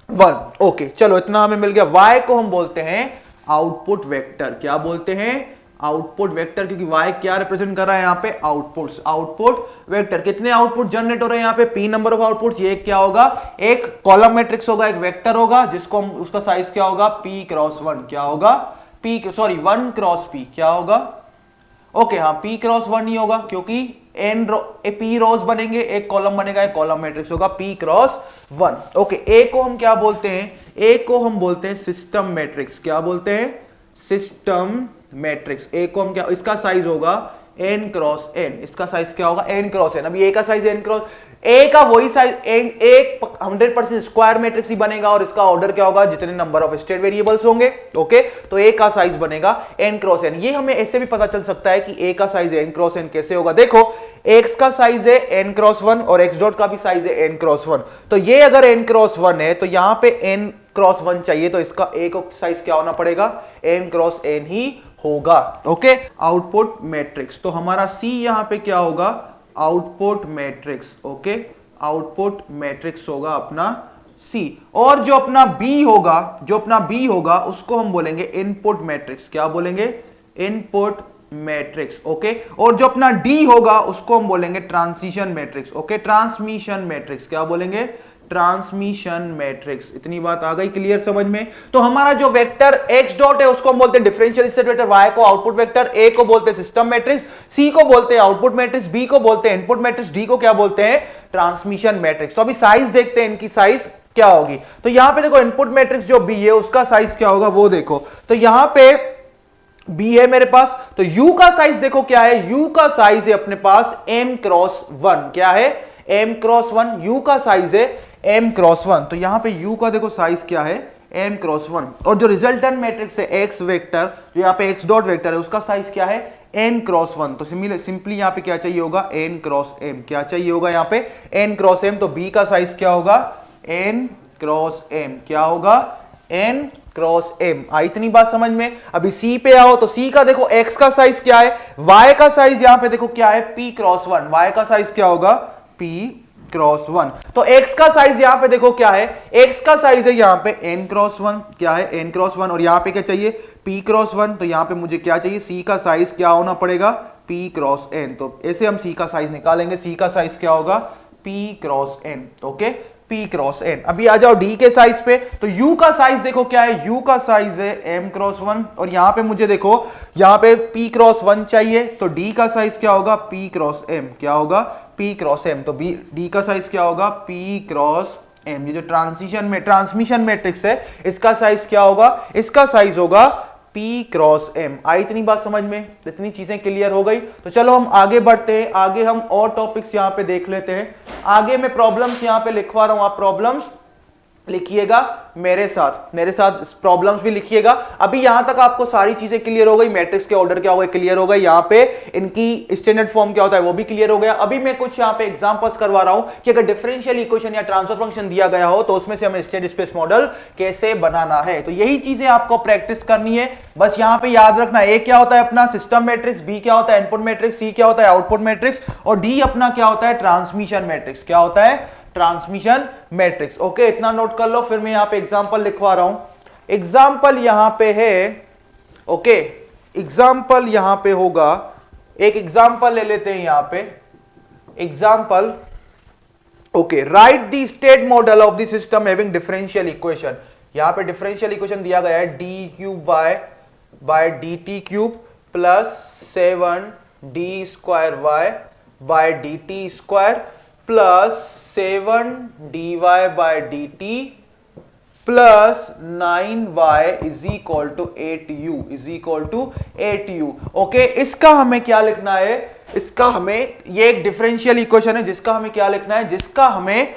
1। ओके, चलो इतना हमें मिल गया। y को हम बोलते हैं आउटपुट वेक्टर, क्या बोलते हैं, आउटपुट वेक्टर, क्योंकि y क्या रिप्रेजेंट कर रहा है यहाँ पे, आउटपुट्स, आउटपुट वेक्टर। कितने आउटपुट जनरेट हो रहे हैं यहाँ पे, p नंबर ऑफ आउटपुट्स। ये क्या होगा, एक कॉलम मैट्रिक्स होगा, एक वेक्टर होगा जिसको हम, उसका साइज क्या होगा, p क्रॉस 1, क्या होगा, 1 क्रॉस p, क्या होगा, ओके, हाँ p क्रॉस 1 ही होगा क्योंकि p रोज बनेंगे, एक कॉलम बनेगा, एक कॉलम मैट्रिक्स होगा, p क्रॉस 1। ओके, a को हम क्या बोलते हैं, a को हम बोलते हैं सिस्टम मैट्रिक्स। क्या बोलते हैं, सिस्टम मैट्रिक्स। ए को हम क्या, इसका साइज होगा n क्रॉस n, इसका साइज क्या होगा, n क्रॉस n। अभी ए का साइज n क्रॉस, ए का वही साइज, एक 100% स्क्वायर मैट्रिक्स ही बनेगा, और इसका ऑर्डर क्या होगा, जितने नंबर ऑफ स्टेट वेरिएबल्स होंगे। ओके, तो ए का साइज बनेगा n क्रॉस n। ये हमें ऐसे भी पता चल सकता है कि ए का साइज n क्रॉस n कैसे होगा। देखो x का साइज है n क्रॉस 1 और x डॉट का भी साइज है n क्रॉस 1, तो ये अगर n क्रॉस 1 है तो यहां पे n क्रॉस 1 चाहिए, तो इसका a को साइज क्या होना पड़ेगा, n क्रॉस n ही होगा। ओके, आउटपुट मैट्रिक्स, तो हमारा C यहां पे क्या होगा, output matrix. Okay, output matrix होगा अपना C, और जो अपना B होगा उसको हम बोलेंगे इनपुट मैट्रिक्स। क्या बोलेंगे, इनपुट मैट्रिक्स। ओके, और जो अपना D होगा उसको हम बोलेंगे transition matrix. Okay, transmission matrix. क्या बोलेंगे, ट्रांसमिशन मैट्रिक्स। इतनी बात आ गई क्लियर समझ में। तो हमारा जो वेक्टर x डॉट है उसको हम बोलते हैं डिफरेंशियल स्टेट वेक्टर, y को आउटपुट वेक्टर, a को बोलते हैं सिस्टम मैट्रिक्स, c को बोलते हैं आउटपुट मैट्रिक्स, b को बोलते हैं इनपुट मैट्रिक्स, d को क्या बोलते हैं ट्रांसमिशन मैट्रिक्स। तो अभी साइज देखते हैं इनकी साइज क्या होगी। तो यहां पे देखो इनपुट मैट्रिक्स जो b है उसका साइज क्या होगा वो देखो। तो यहां पे b है मेरे पास, तो u का साइज देखो क्या है, u का साइज है अपने पास m क्रॉस 1। क्या है m क्रॉस 1, u का साइज है m क्रॉस 1। तो यहां पे u का देखो साइज क्या है m क्रॉस 1। और जो रिजल्टेंट मैट्रिक्स है x वेक्टर, जो यहां पे x डॉट वेक्टर है उसका साइज क्या है n क्रॉस 1। तो सिंपली यहां पे क्या चाहिए होगा n क्रॉस m। क्या चाहिए होगा यहां पे n क्रॉस m। तो b का साइज क्या होगा n क्रॉस m। क्या होगा n क्रॉस m। आई इतनी बात समझ में। अभी c पे आओ, तो c का देखो x का साइज क्या है, y का साइज यहां पे देखो क्या है p क्रॉस 1। y का साइज क्या होगा p क्रॉस 1। तो x का साइज यहां पे देखो क्या है, x का साइज है यहां पे n क्रॉस 1। क्या है n क्रॉस 1। और यहां पे क्या चाहिए p क्रॉस 1। तो यहां पे मुझे क्या चाहिए c का साइज क्या होना पड़ेगा p क्रॉस n। तो ऐसे हम c का साइज निकालेंगे, c का साइज क्या होगा p cross n। Okay p cross n। अभी आ जाओ d के साइज पे। तो u का साइज देखो क्या है, u का साइज है m क्रॉस 1। और यहां पे मुझे देखो यहां पे p क्रॉस 1 चाहिए, तो d का साइज क्या होगा p क्रॉस m। क्या होगा p क्रॉस m। तो d का साइज क्या होगा p क्रॉस m। ये जो ट्रांसमिशन मैट्रिक्स है इसका साइज क्या होगा, इसका साइज होगा P क्रॉस M। आई इतनी बात समझ में, इतनी चीजें क्लियर हो गई। तो चलो हम आगे बढ़ते हैं, आगे हम और टॉपिक्स यहां पे देख लेते हैं। आगे मैं प्रॉब्लम्स यहां पे लिखवा रहा हूं, आप प्रॉब्लम्स लिखिएगा मेरे साथ प्रॉब्लम्स भी लिखिएगा। अभी यहां तक आपको सारी चीजें क्लियर हो गई, मैट्रिक्स के ऑर्डर क्या हो गए क्लियर हो गए, यहां पे इनकी स्टैंडर्ड फॉर्म क्या होता है वो भी क्लियर हो गया। अभी मैं कुछ यहां पे एग्जांपल्स करवा रहा हूं कि अगर डिफरेंशियल इक्वेशन या ट्रांसफर फंक्शन दिया गया हो तो उसमें से हमें स्टेट स्पेस मॉडल कैसे बनाना है। तो यही चीजें आपको प्रैक्टिस करनी है। बस यहां पे याद रखना, ए क्या होता है अपना सिस्टम मैट्रिक्स, बी क्या होता है इनपुट मैट्रिक्स, सी क्या होता है आउटपुट मैट्रिक्स, और डी अपना क्या होता है ट्रांसमिशन मैट्रिक्स। क्या होता है ट्रांसमिशन मैट्रिक्स। ओके इतना नोट कर लो। फिर मैं यहां पे एग्जांपल लिखवा रहा हूं। एग्जांपल यहां पे है, ओके एग्जांपल यहां पे होगा, एक एग्जांपल ले लेते हैं यहां पे example. Okay write the state model of the system having differential equation. यहां पे डिफरेंशियल इक्वेशन दिया गया है d cube by d t cube plus 7d square y by d t square plus 7dy by d t plus 9y is equal to 8u। Okay इसका हमें क्या लिखना है, इसका हमें, ये एक डिफरेंशियल इक्वेशन है जिसका हमें क्या लिखना है, जिसका हमें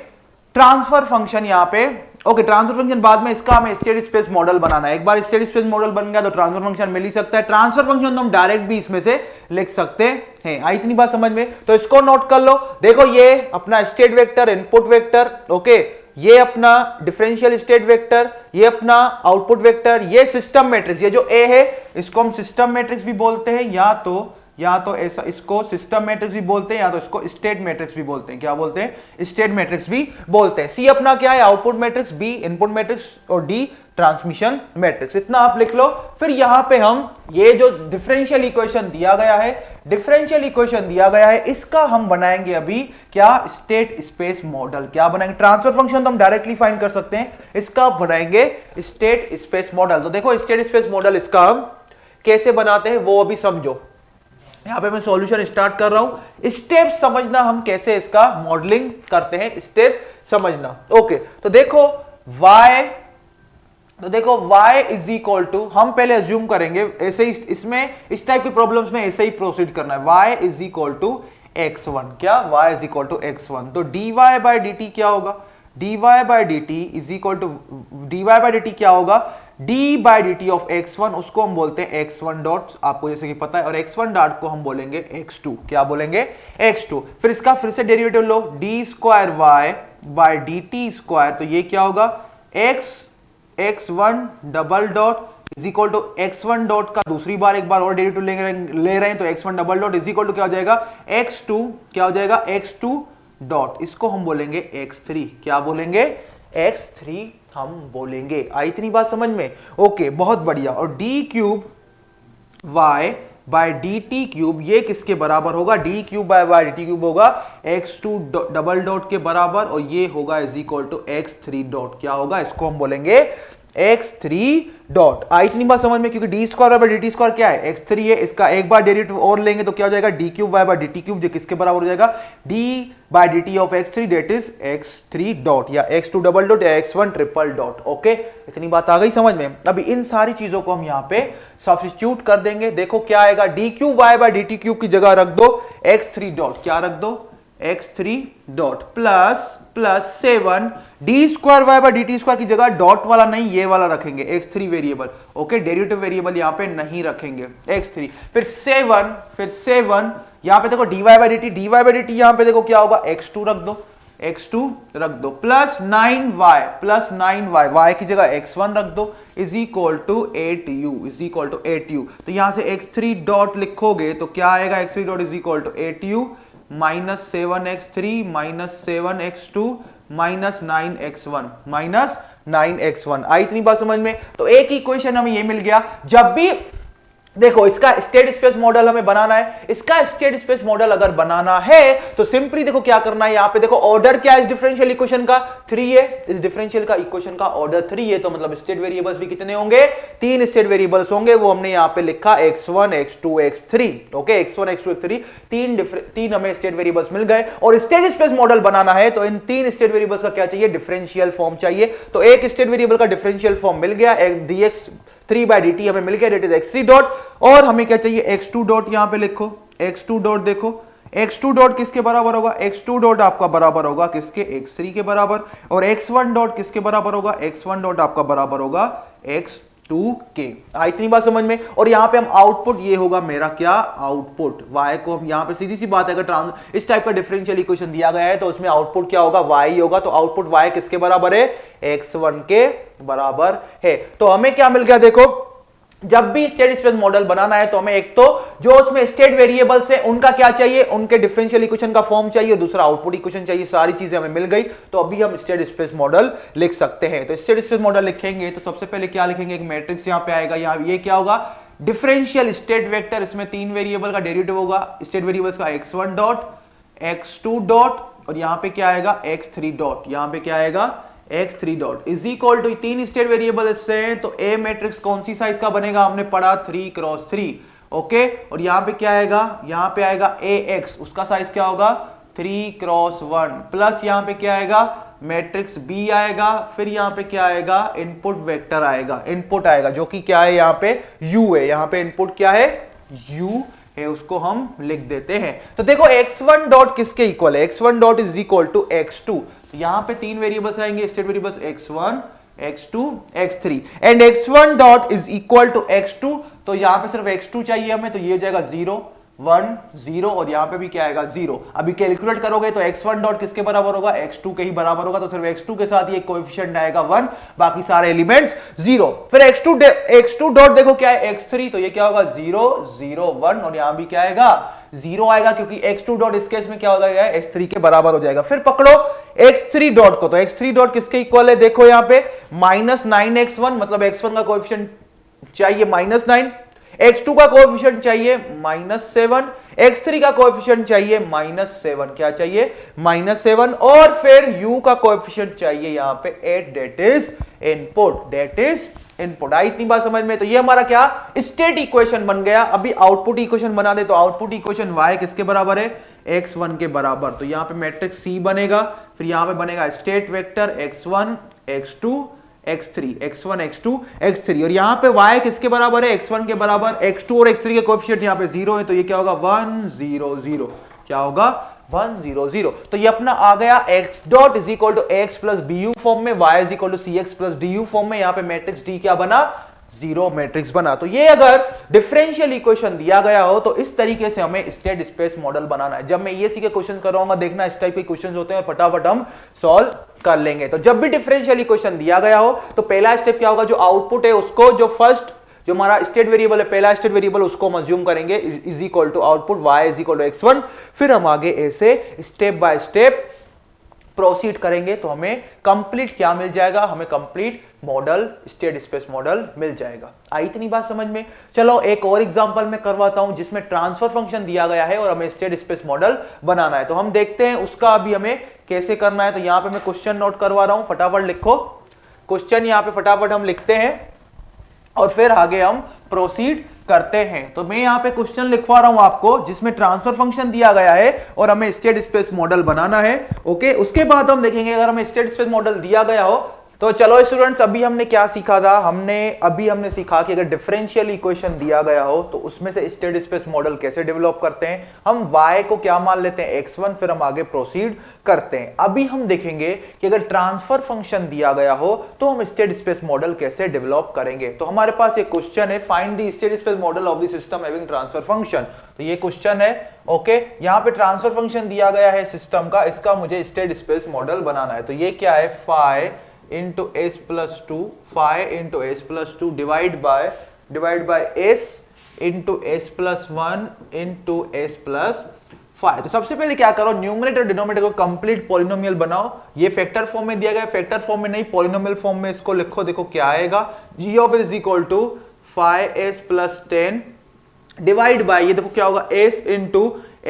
ट्रांसफर फंक्शन यहां पे, ओके ट्रांसफर फंक्शन बाद में, इसका हमें स्टेट स्पेस मॉडल बनाना है। एक बार स्टेट स्पेस मॉडल बन गया तो ट्रांसफर फंक्शन मिल ही सकता है। ट्रांसफर फंक्शन तो हम डायरेक्ट भी इसमें से लिख सकते हैं। आई इतनी बात समझ में। तो इसको नोट कर लो। देखो ये अपना state vector, input vector, okay ये अपना डिफरेंशियल स्टेट वेक्टर, ये अपना आउटपुट वेक्टर, ये सिस्टम मैट्रिक्स, ये जो ए है इसको हम सिस्टम मैट्रिक्स भी बोलते हैं, या तो ऐसा इसको सिस्टम मैट्रिक्स भी बोलते हैं, या तो इसको स्टेट मैट्रिक्स भी बोलते हैं। क्या बोलते हैं स्टेट मैट्रिक्स भी बोलते हैं। सी अपना क्या है output matrix, B input matrix और डी ट्रांसमिशन मैट्रिक्स। इतना आप लिख लो। फिर यहां पे हम ये जो डिफरेंशियल इक्वेशन दिया गया है, इसका हम बनाएंगे अभी क्या स्टेट स्पेस मॉडल। क्या बनाएंगे, ट्रांसफर फंक्शन तो हम डायरेक्टली फाइंड कर सकते हैं, इसका बनाएंगे स्टेट स्पेस मॉडल। तो देखो स्टेट स्पेस मॉडल इसका हम कैसे बनाते हैं वो अभी समझो। यहां पे मैं सॉल्यूशन स्टार्ट कर रहा हूं, स्टेप समझना हम कैसे इसका मॉडलिंग करते हैं, स्टेप समझना। ओके तो देखो y इज इक्वल टू, हम पहले अज्यूम करेंगे ऐसे ही, इसमें इस टाइप की प्रॉब्लम्स में ऐसे ही प्रोसीड करना है। y is equal to x1। क्या y is equal to x1। तो dy बाय dt क्या होगा, dy by dt is equal to, dy by dt क्या होगा d bye dt of x1, उसको हम बोलते हैं x1 डॉट, आपको जैसे कि पता है, और x1 डॉट को हम बोलेंगे x2। क्या बोलेंगे x2। फिर इसका फिर से डेरिवेटिव लो, d square y by dt square, तो ये क्या होगा x1 double dot is equal to x1 dot का दूसरी बार एक बार और डेरिवेटिव ले रहे हैं, तो x1 double dot is equal to क्या हो जाएगा x2, क्या हो जाएगा x2 डॉट, इसको हम बोलेंगे x3। क्या बोलेंगे x3 हम बोलेंगे। आई इतनी बात समझ में। ओके बहुत बढ़िया। और d cube y by d t cube, ये किसके बराबर होगा, d cube by d t cube होगा x2 डबल डॉट के बराबर, और ये होगा is equal to x3 dot, क्या होगा, इसको हम बोलेंगे x3 डॉट। आई इतनी बात समझ में, क्योंकि D square by d t square क्या है, x3 है, इसका एक बार डेरिवेटिव और लेंगे तो क्या हो जाएगा, d cube by d t cube, जो किसके बराबर हो जाएगा, d by d t of x3 that is x3 dot, या x2 डबल डॉट या x1 ट्रिपल डॉट। ओके, इतनी बात आ गई समझ में। अभी इन सारी चीजों को हम यहाँ पे सब्स्टिट्यूट कर देंगे। देखो क्या आएगा, D cube by d t cube की जगह रख दो x3 डॉट, क्या रख दो, x3 dot plus 7 d square y by d t square की जगह डॉट वाला नहीं, ये वाला रखेंगे x3 variable. Okay, derivative variable यहां पे नहीं रखेंगे, x3, फिर 7 यहां पे देखो dy बाय dt यहां पे देखो क्या होगा, x2 रख दो प्लस 9y y की जगह x1 रख दो इज इक्वल टू 8u, तो यहां से x3 डॉट लिखोगे तो क्या आएगा, x3 dot is equal to 8u minus 7x3 minus 7x2 minus 9x1 आई इतनी बात समझ में। तो एक इक्वेशन हमें ये मिल गया। जब भी देखो इसका स्टेट स्पेस मॉडल हमें बनाना है, इसका स्टेट स्पेस मॉडल अगर बनाना है तो सिंपली देखो क्या करना है, यहां पे देखो ऑर्डर क्या है इस डिफरेंशियल इक्वेशन का, 3 है, इस डिफरेंशियल का इक्वेशन का ऑर्डर 3 है, तो मतलब स्टेट वेरिएबल्स भी कितने होंगे, 3 स्टेट वेरिएबल्स होंगे, वो हमने यहां पे लिखा x1 x2 x3। Okay, x1 x2 x3 तीन हमें स्टेट वेरिएबल्स मिल गए, और स्टेट स्पेस मॉडल बनाना है तो इन 3 स्टेट वेरिएबल्स का क्या चाहिए, डिफरेंशियल फॉर्म चाहिए। तो एक स्टेट वेरिएबल का डिफरेंशियल फॉर्म मिल गया, dx3 बाय dt हमें मिल गया, डेट इज x3 डॉट, और हमें क्या चाहिए, x2 डॉट, यहां पे लिखो x2 डॉट, देखो x2 डॉट किसके बराबर होगा, x2 डॉट आपका बराबर होगा किसके, x3 के बराबर, और x1 डॉट किसके बराबर होगा, x1 डॉट आपका बराबर होगा x2 के। इतनी बात समझ में। और यहां पे हम आउटपुट, ये होगा मेरा क्या, आउटपुट y को हम यहां पे सीधी सी बात है, अगर इस टाइप का डिफरेंशियल इक्वेशन दिया गया है तो उसमें आउटपुट क्या होगा, y होगा, तो आउटपुट y किसके बराबर है, x1 के बराबर है। तो हमें क्या मिल गया, देखो जब भी स्टेट स्पेस मॉडल बनाना है तो हमें एक तो जो उसमें स्टेट वेरिएबल्स है उनका क्या चाहिए, उनके डिफरेंशियल इक्वेशन का फॉर्म चाहिए, दूसरा आउटपुट इक्वेशन चाहिए, सारी चीजें हमें मिल गई। तो अभी हम स्टेट स्पेस मॉडल लिख सकते हैं। तो स्टेट स्पेस मॉडल लिखेंगे तो सबसे पहले क्या लिखेंगे, एक मैट्रिक्स यहां पे आएगा, यहां ये क्या होगा, डिफरेंशियल स्टेट वेक्टर, इसमें 3 वेरिएबल का डेरिवेटिव होगा, स्टेट वेरिएबल्स का x1 डॉट, x2 डॉट, और यहां पे क्या आएगा, x3 डॉट, यहां पे क्या आएगा, x3 dot is equal to 3 state variable से, तो A मैट्रिक्स कौन सी साइज का बनेगा, हमने पढ़ा 3 क्रॉस 3। ओके, और यहां पे क्या आएगा, यहां पे आएगा AX, उसका साइज क्या होगा, 3 क्रॉस 1, प्लस यहां पे क्या आएगा, मैट्रिक्स B आएगा, फिर यहां पे क्या आएगा, इनपुट वेक्टर आएगा, इनपुट आएगा जो कि क्या है, यहां पे U है, यहां पे इनपुट क्या है, U है, उसको हम लिख देते हैं। तो देखो x1 डॉट किसके इक्वल है, x1 dot is equal to x2, यहां पे 3 वेरिएबल्स आएंगे, state variables x1 x2 x3, and x1 dot is equal to x2, तो यहां पे सिर्फ x2 चाहिए हमें, तो ये हो जाएगा 0 1 0, और यहां पे भी क्या आएगा, 0। अभी कैलकुलेट करोगे तो x1 डॉट किसके बराबर होगा, x2 के ही बराबर होगा, तो सिर्फ x2 के साथ ये कोएफिशिएंट आएगा 1, बाकी सारे एलिमेंट्स 0। फिर x2 डॉट देखो क्या है, x3, तो ये क्या होगा, 0 0 1, और यहां भी क्या आएगा, 0 आएगा, क्योंकि x2 डॉट इस केस में क्या हो जाएगा, x3 के बराबर हो जाएगा। फिर पकड़ो x3 डॉट को, तो x3 डॉट किसके इक्वल है, देखो यहां पे -9x1, मतलब x1 का कोएफिशिएंट चाहिए -9, x2 का कोएफिशिएंट चाहिए -7, x3 का कोएफिशिएंट चाहिए -7, क्या चाहिए, -7, और फिर u का कोएफिशिएंट चाहिए यहां पे 8, डेट इज इनपुट। आई इतनी बात समझ में। तो ये हमारा क्या स्टेट इक्वेशन बन गया। अभी आउटपुट इक्वेशन बना दे, तो आउटपुट इक्वेशन y किसके बराबर है, x1 के बराबर, तो यहां पे मैट्रिक्स C बनेगा, फिर यहां पे बनेगा state vector x1 x2 x3, x1 x2 x3, और यहां पे y किसके बराबर है, x1 के बराबर, x2 और x3 के कोएफिशिएंट यहां पे 0 है, तो ये क्या होगा, 1 0 0, क्या होगा, 1 0 0। तो ये अपना आ गया x dot is equal to x plus B form में, y is equal to C x plus D form में, यहां पे मैट्रिक्स D क्या बना, 0 मैट्रिक्स बना। तो ये अगर डिफरेंशियल इक्वेशन दिया गया हो तो इस तरीके से हमें स्टेट स्पेस मॉडल बनाना है। जब मैं ये के क्वेश्चन कराऊंगा, देखना इस टाइप के क्वेश्चन होते हैं और फटाफट हम सॉल्व कर लेंगे। तो जब भी डिफरेंशियल इक्वेशन दिया गया हो तो पहला स्टेप क्या होगा, जो आउटपुट है उसको, जो हमारा स्टेट वेरिएबल है, पहला स्टेट वेरिएबल उसको हम अज्यूम करेंगे is equal to output y is equal to x1, फिर हम आगे ऐसे स्टेप बाय स्टेप प्रोसीड करेंगे तो हमें कंप्लीट क्या मिल जाएगा, हमें complete model, state space model मिल जाएगा। आई इतनी बात समझ में। चलो एक और एग्जांपल मैं करवाता हूं जिसमें ट्रांसफर फंक्शन दिया गया है और हमें स्टेट स्पेस मॉडल बनाना है, तो हम देखते हैं उसका अभी हमें कैसे करना है। तो यहां पे मैं क्वेश्चन नोट करवा रहा हूं, फटाफट लिखो क्वेश्चन, यहां पे फटाफट हम लिखते हैं और फिर आगे हम प्रोसीड करते हैं। तो मैं यहां पे क्वेश्चन लिखवा रहा हूं आपको जिसमें ट्रांसफर फंक्शन दिया गया है और हमें स्टेट स्पेस मॉडल बनाना है। ओके, उसके बाद हम देखेंगे अगर हमें स्टेट स्पेस मॉडल दिया गया हो तो चलो स्टूडेंट्स, अभी हमने क्या सीखा था, हमने सीखा कि अगर डिफरेंशियल इक्वेशन दिया गया हो तो उसमें से स्टेट स्पेस मॉडल कैसे डेवलप करते हैं। हम y को क्या मान लेते हैं, x1, फिर हम आगे प्रोसीड करते हैं। अभी हम देखेंगे कि अगर ट्रांसफर फंक्शन दिया गया हो तो हम स्टेट स्पेस मॉडल कैसे डेवलप करेंगे। तो हमारे पास एक क्वेश्चन है, find the state space model of the system having transfer function. तो ये क्वेश्चन है। ओके, यहां पे ट्रांसफर फंक्शन दिया गया है सिस्टम का, इसका मुझे स्टेट स्पेस मॉडल बनाना है। तो ये क्या है, phi into s plus 2, phi into s plus 2 divide by s into s plus 1 into s plus 5। तो सबसे पहले क्या करो, न्यूमरेटर और डिनोमिनेटर को कंप्लीट पॉलिनोमियल बनाओ। ये फैक्टर फॉर्म में दिया गया है, फैक्टर फॉर्म में नहीं पॉलिनोमियल फॉर्म में इसको लिखो। देखो क्या आएगा, g of s is equal to phi s plus 10 divide by, ये देखो क्या होगा, s into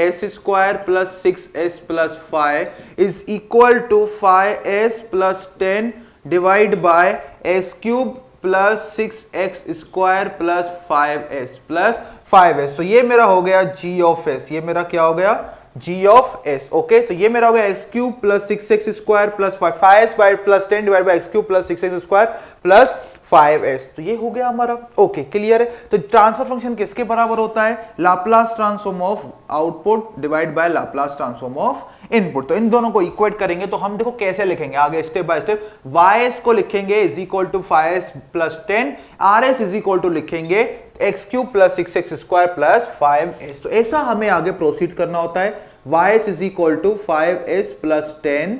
s square plus 6s plus 5 is equal to 5s plus 10 divide by s cube plus 6x square plus 5s plus 5s। तो ये मेरा हो गया g of s, ये मेरा क्या हो गया, g ऑफ s। ओके, तो ये मेरा हो गया x cube plus 6x square plus 5s by plus 10 divide by x cube plus 6x square plus 5s। तो ये हो गया हमारा। ओके, क्लियर है। तो ट्रांसफर फंक्शन किसके बराबर होता है, Laplace transform of output divide by Laplace transform of input. तो इन दोनों को इक्वेट करेंगे तो हम देखो कैसे लिखेंगे आगे स्टेप बाय स्टेप। ys को लिखेंगे is equal to 5s plus 10, rs is equal to लिखेंगे x cube plus 6x square plus 5s। तो ऐसा हमें आगे प्रोसीड करना होता है। ys is equal to 5s plus 10,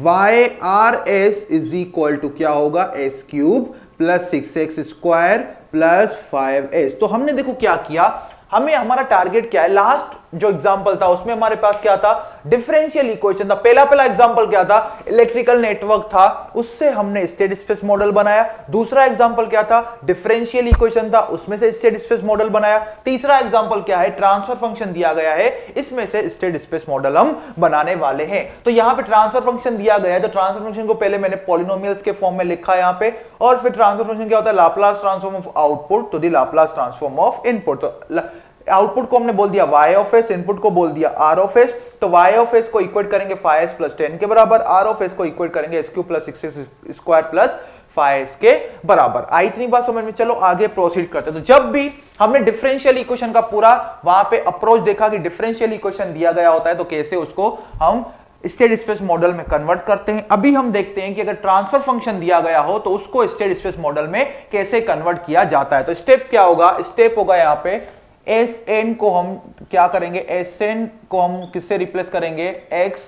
rs is equal to क्या होगा, s cube plus 6x square plus 5s। तो हमने देखो क्या किया, हमें हमारा टारगेट क्या है, लास्ट जो एग्जांपल था उसमें हमारे पास क्या था, डिफरेंशियल इक्वेशन था। पहला एग्जांपल क्या था, इलेक्ट्रिकल नेटवर्क था, उससे हमने स्टेट स्पेस मॉडल बनाया। दूसरा एग्जांपल क्या था, डिफरेंशियल इक्वेशन था, उसमें से स्टेट स्पेस मॉडल बनाया। तीसरा एग्जांपल क्या है, ट्रांसफर फंक्शन दिया गया है, इसमें से स्टेट स्पेस मॉडल हम बनाने वाले हैं। तो यहां पे ट्रांसफर फंक्शन दिया गया है, तो ट्रांसफर फंक्शन को पहले मैंने पॉलिनोमियल्स के फॉर्म में लिखा है यहां पे, और फिर ट्रांसफर फंक्शन क्या होता है, Laplace transform of output to the Laplace transform of input. तो आउटपुट को हमने बोल दिया y ऑफ s, इनपुट को बोल दिया r ऑफ s। तो y ऑफ s को इक्वेट करेंगे 5s प्लस 10 के बराबर, r ऑफ s को इक्वेट करेंगे s cube plus 6x square plus 5s के बराबर। आई इतनी बात समझ में। चलो आगे प्रोसीड करते हैं। तो जब भी हमने डिफरेंशियल इक्वेशन का पूरा वहां पे अप्रोच देखा कि डिफरेंशियल इक्वेशन दिया गया होता है तो कैसे उसको हम स्टेट स्पेस मॉडल में कन्वर्ट करते हैं। अभी हम देखते हैं कि अगर ट्रांसफर फंक्शन दिया गया हो तो उसको स्टेट स्पेस मॉडल में कैसे कन्वर्ट किया जाता है। तो स्टेप क्या होगा, स्टेप होगा यहाँ पे Sn को हम क्या करेंगे, Sn को हम किससे रिप्लेस करेंगे, x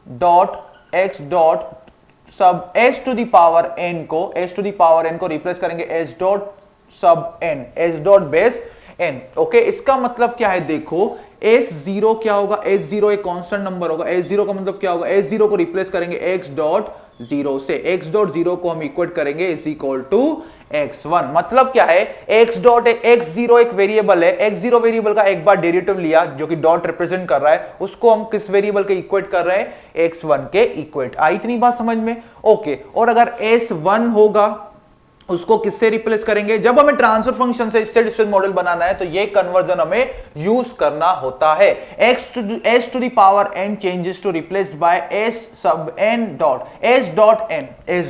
dot sub s to the power n को रिप्लेस करेंगे s dot sub n, s dot base n। Okay, इसका मतलब क्या है, देखो s0 क्या होगा, s0 एक कांस्टेंट नंबर होगा, s0 का मतलब क्या होगा, s0 को रिप्लेस करेंगे x डॉट 0 से, x डॉट 0 को हम इक्वेट करेंगे इज इक्वल टू x1। मतलब क्या है, x डॉट x0 एक वेरिएबल है, x0 वेरिएबल का एक बार डेरिवेटिव लिया जो कि डॉट रिप्रेजेंट कर रहा है, उसको हम किस वेरिएबल के इक्वेट कर रहे हैं, x1 के इक्वेट। आई इतनी बात समझ में। ओके, और अगर s1 होगा उसको किससे रिप्लेस करेंगे, जब हमें ट्रांसफर फंक्शन से स्टेट स्पेस मॉडल बनाना है तो ये कन्वर्जन हमें यूज करना होता है। s to the power n changes to replaced by s sub n dot s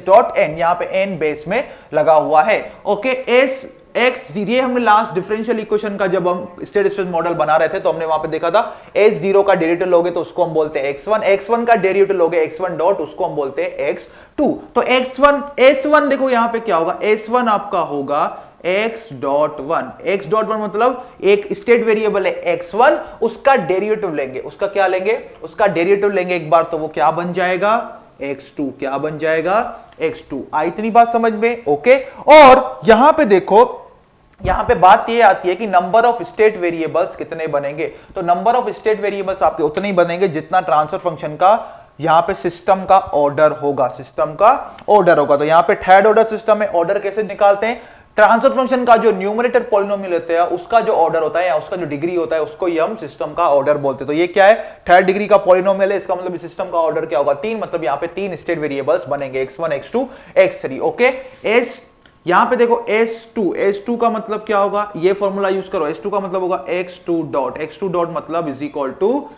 dot n यहां पे n बेस में लगा हुआ है। ओके, s x ये हमने लास्ट डिफरेंशियल इक्वेशन का जब हम स्टेट स्पेस मॉडल बना रहे थे तो हमने वहां पे देखा था s0 का डेरिवेटिव लोगे तो उसको हम बोलते हैं x1 का डेरिवेटिव लोगे x1 डॉट, उसको हम बोलते हैं x2। तो s1 देखो यहां पे क्या होगा, s1 आपका होगा x डॉट 1 मतलब एक स्टेट वेरिएबल है x1, उसका डेरिवेटिव लेंगे, उसका क्या लेंगे, उसका डेरिवेटिव लेंगे एक बार, तो वो क्या बन जाएगा, x2। क्या बन जाएगा, x2। आई इतनी बात समझ में। ओके, और यहां पे देखो, यहां पे बात ये आती है कि नंबर ऑफ स्टेट वेरिएबल्स कितने बनेंगे। तो नंबर ऑफ स्टेट वेरिएबल्स आपके उतने ही बनेंगे जितना ट्रांसफर फंक्शन का यहाँ पे सिस्टम का ऑर्डर होगा, सिस्टम का ऑर्डर होगा। तो यहाँ पे थर्ड ऑर्डर सिस्टम है, ऑर्डर कैसे निकालते हैं, ट्रांसफर फंक्शन का जो न्यूमरेटर पॉलिनोमियल होता है उसका जो ऑर्डर होता है या उसका जो डिग्री होता है उसको ही हम सिस्टम का ऑर्डर बोलते हैं। तो ये क्या है, थर्ड डिग्री का पॉलिनोमियल है, इसका मतलब सिस्टम का ऑर्डर क्या होगा, 3, मतलब यहाँ पे 3 स्टेट वेरिएबल्स बनेंगे, x1 x2 x3। ओके, यहां पे देखो S2 का मतलब क्या होगा, ये फॉर्मूला यूज करो, S2 का मतलब होगा x2 डॉट मतलब इज इक्वल टू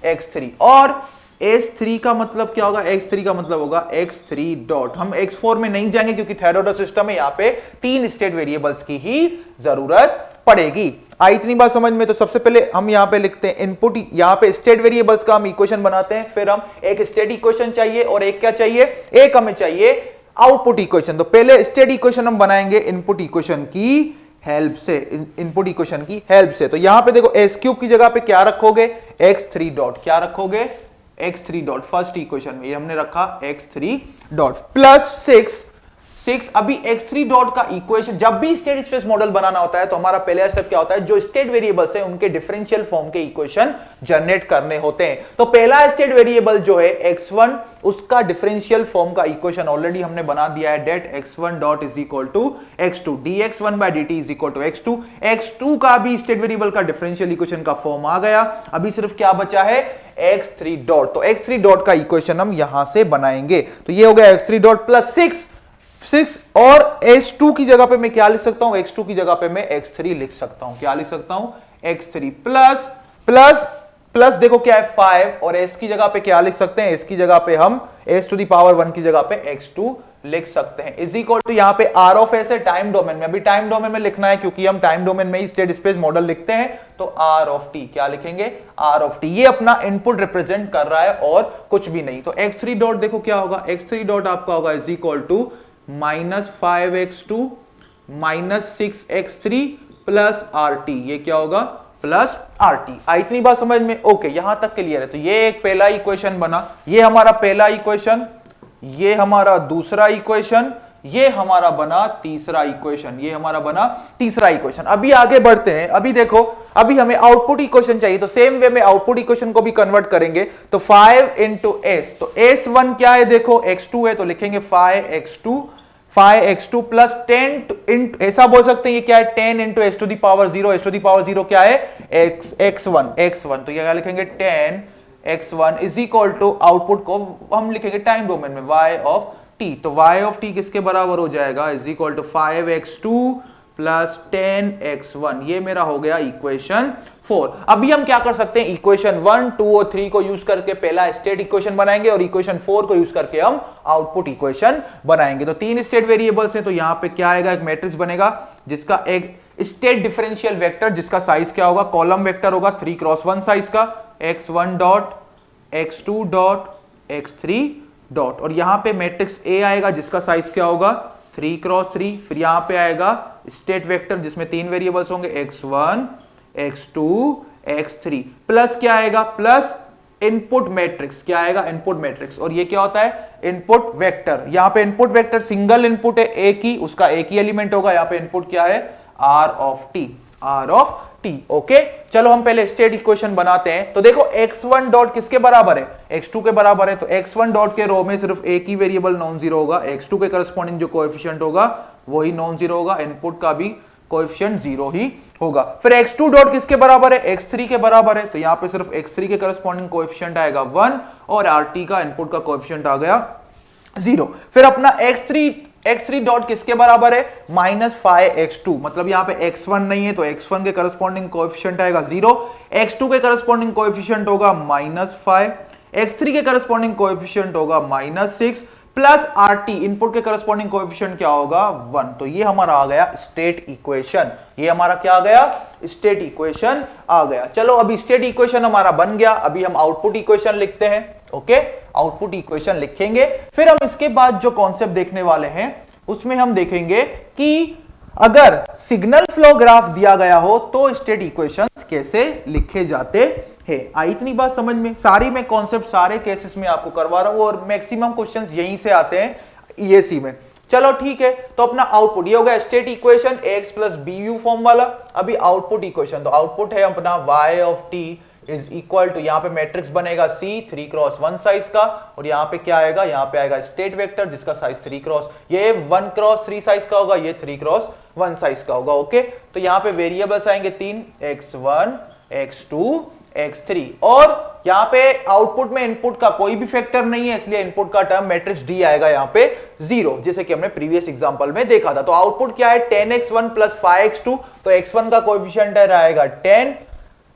x3 और S3 का मतलब क्या होगा, x3 का मतलब होगा x3 डॉट। हम x4 में नहीं जाएंगे क्योंकि थर्ड ऑर्डर सिस्टम है, यहां पे 3 स्टेट वेरिएबल्स की ही जरूरत पड़ेगी। आई इतनी बात समझ में। तो सबसे पहले हम यहां पे लिखते हैं इनपुट, यहां पे स्टेट वेरिएबल्स का हम इक्वेशन बनाते हैं, फिर हम एक स्टेट इक्वेशन चाहिए और एक क्या चाहिए, एक हमें चाहिए आउटपुट इक्वेशन। तो पहले स्टेट इक्वेशन हम बनाएंगे इनपुट इक्वेशन की हेल्प से, इनपुट इक्वेशन की हेल्प से। तो यहां पे देखो s क्यूब की जगह पे क्या रखोगे, x3 डॉट, क्या रखोगे, x3 डॉट। फर्स्ट इक्वेशन में ये हमने रखा x3 डॉट प्लस 6। अभी x3 डॉट का इक्वेशन, जब भी स्टेट स्पेस मॉडल बनाना होता है तो हमारा पहला स्टेप क्या होता है, जो स्टेट वेरिएबल्स है उनके डिफरेंशियल फॉर्म के इक्वेशन जनरेट करने होते हैं। तो पहला स्टेट वेरिएबल जो है x1, उसका डिफरेंशियल फॉर्म का इक्वेशन ऑलरेडी हमने बना दिया है, डेट x1 dot is equal to x2 dx1 by dt is equal to x2 का भी स्टेट वेरिएबल का डिफरेंशियल इक्वेशन का फॉर्म आ गया। अभी सिर्फ क्या बचा है, x3 डॉट। तो x3 डॉट का इक्वेशन हम यहां से बनाएंगे। तो ये हो गया x3 डॉट प्लस 6 और x2 की जगह पे मैं क्या लिख सकता हूं, x2 की जगह पे मैं x3 लिख सकता हूं, क्या लिख सकता हूं, x3 प्लस देखो क्या है 5 और s की जगह पे क्या लिख सकते हैं, s की जगह पे हम s टू द पावर 1 की जगह पे x2 लिख सकते हैं, इज इक्वल टू यहां पे r ऑफ s है टाइम डोमेन में। अभी टाइम डोमेन में लिखना है क्योंकि हम टाइम डोमेन में ही स्टेट स्पेस मॉडल लिखते हैं। तो r ऑफ t क्या लिखेंगे, r ऑफ t, ये अपना इनपुट रिप्रेजेंट कर रहा है और कुछ भी नहीं। तो x3 डॉट देखो क्या होगा, x3 डॉट आपका होगा is equal to -5x2 -6x3 plus RT, ये क्या होगा, प्लस RT। इतनी बात समझ में, ओके, यहां तक क्लियर है। तो ये एक पहला इक्वेशन बना, ये हमारा पहला इक्वेशन, ये हमारा दूसरा इक्वेशन, ये हमारा बना तीसरा इक्वेशन, ये हमारा बना तीसरा इक्वेशन। अभी आगे बढ़ते हैं। अभी देखो, अभी हमें आउटपुट इक्वेशन चाहिए, तो सेम वे में आउटपुट इक्वेशन को भी कन्वर्ट करेंगे। तो 5 इंटू s, तो s1 क्या है, देखो x2 है तो लिखेंगे 5x2 प्लस 10 ऐसा बोल सकते हैं, ये क्या है 10 into s to the power 0, s to the power 0 क्या है, x1, तो ये क्या लिखेंगे 10x1 is equal to output को हम लिखेंगे टाइम डोमेन में y ऑफ t। तो y ऑफ t किसके बराबर हो जाएगा, is equal to 5x2 plus 10x1, ये मेरा हो गया इक्वेशन 4। अभी हम क्या कर सकते हैं, इक्वेशन 1, 2 और 3 को यूज करके पहला स्टेट इक्वेशन बनाएंगे और इक्वेशन 4 को यूज करके हम आउटपुट इक्वेशन बनाएंगे। तो 3 स्टेट वेरिएबल्स हैं, तो यहां पे क्या आएगा, एक मैट्रिक्स बनेगा जिसका एक स्टेट डिफरेंशियल वेक्टर, जिसका साइज क्या होगा, कॉलम वेक्टर होगा 3x1 साइज का, x1 dot, x2 dot, x3 dot, और यहां पे मैट्रिक्स A आएगा जिसका साइज क्या होगा 3x3। फिर यहां पे आएगा स्टेट वेक्टर जिसमें 3 वेरिएबल्स होंगे x1, x2, x3, प्लस क्या आएगा, प्लस इनपुट मैट्रिक्स, क्या आएगा, इनपुट मैट्रिक्स, और ये क्या होता है, इनपुट वेक्टर। यहां पे इनपुट वेक्टर सिंगल इनपुट है एक ही, उसका एक ही एलिमेंट होगा। यहां पे इनपुट क्या है, r ऑफ t। ओके, चलो हम पहले स्टेट इक्वेशन बनाते हैं। तो देखो x1 डॉट किसके बराबर है, x2 के बराबर है। तो x1 डॉट के रो में सिर्फ एक ही वेरिएबल नॉन जीरो होगा, x2 के करस्पॉन्डिंग जो कोएफिशिएंट होगा वही नॉन जीरो होगा, इनपुट का भी कोएफिशिएंट जीरो ही होगा। फिर x2 डॉट किसके बराबर है, x3 के बराबर है। तो यहां पे सिर्फ x3 के करस्पॉन्डिंग कोएफिशिएंट आएगा 1 और RT का इनपुट का कोएफिशिएंट आ गया 0। फिर अपना x3 डॉट किसके बराबर है, -5x2, मतलब यहां पे x1 नहीं है तो x1 के करस्पॉन्डिंग कोएफिशिएंट आएगा 0, x2 के करस्पॉन्डिंग कोएफिशिएंट होगा -5, x3 के करस्पॉन्डिंग कोएफिशिएंट होगा -6 प्लस RT इनपुट के करस्पॉन्डिंग कोएफिशिएंट क्या होगा 1। तो ये हमारा आ गया स्टेट इक्वेशन, ये हमारा क्या आ गया, स्टेट इक्वेशन आ गया। चलो अभी स्टेट इक्वेशन हमारा बन गया, अभी हम आउटपुट इक्वेशन लिखते हैं। ओके, आउटपुट इक्वेशन लिखेंगे, फिर हम इसके बाद जो कॉन्सेप्ट देखने वाले हैं उसमें हम देखेंगे कि अगर सिग्नल फ्लो ग्राफ दिया गया हो तो स्टेट इक्वेशंस कैसे लिखे जाते हैं। आई इतनी बात समझ में, सारी मैं कॉन्सेप्ट सारे केसेस में आपको करवा रहा हूं और मैक्सिमम क्वेश्चंस यहीं से आते हैं ईएसी में। चलो ठीक है, तो अपना आउटपुट ये हो गया state equation ax plus bu form वाला। अभी आउटपुट इक्वेशन, तो आउटपुट है अपना y of t is equal to, यहाँ पे मैट्रिक्स बनेगा C 3x1 साइज का, और यहाँ पे क्या आएगा, यहाँ पे आएगा स्टेट वेक्टर जिसका साइज 3x, ये 1x3 साइज का होगा, ये 3x1 साइज का होगा। ओके, तो यहाँ पे वेरिएबल्स आएंगे 3, x1 x2 x3, और यहाँ पे आउटपुट में इनपुट का कोई भी फैक्टर नहीं है, इसलिए इनपुट का टर्म मैट्रिक्स D आएगा यहाँ पे 0, जैसे कि हमने प्रीवियस एग्जांपल में देखा था। तो आउटपुट क्या है 10x1 प्लस 5x2, तो x1 का कोएफिशिएंट आएगा 10,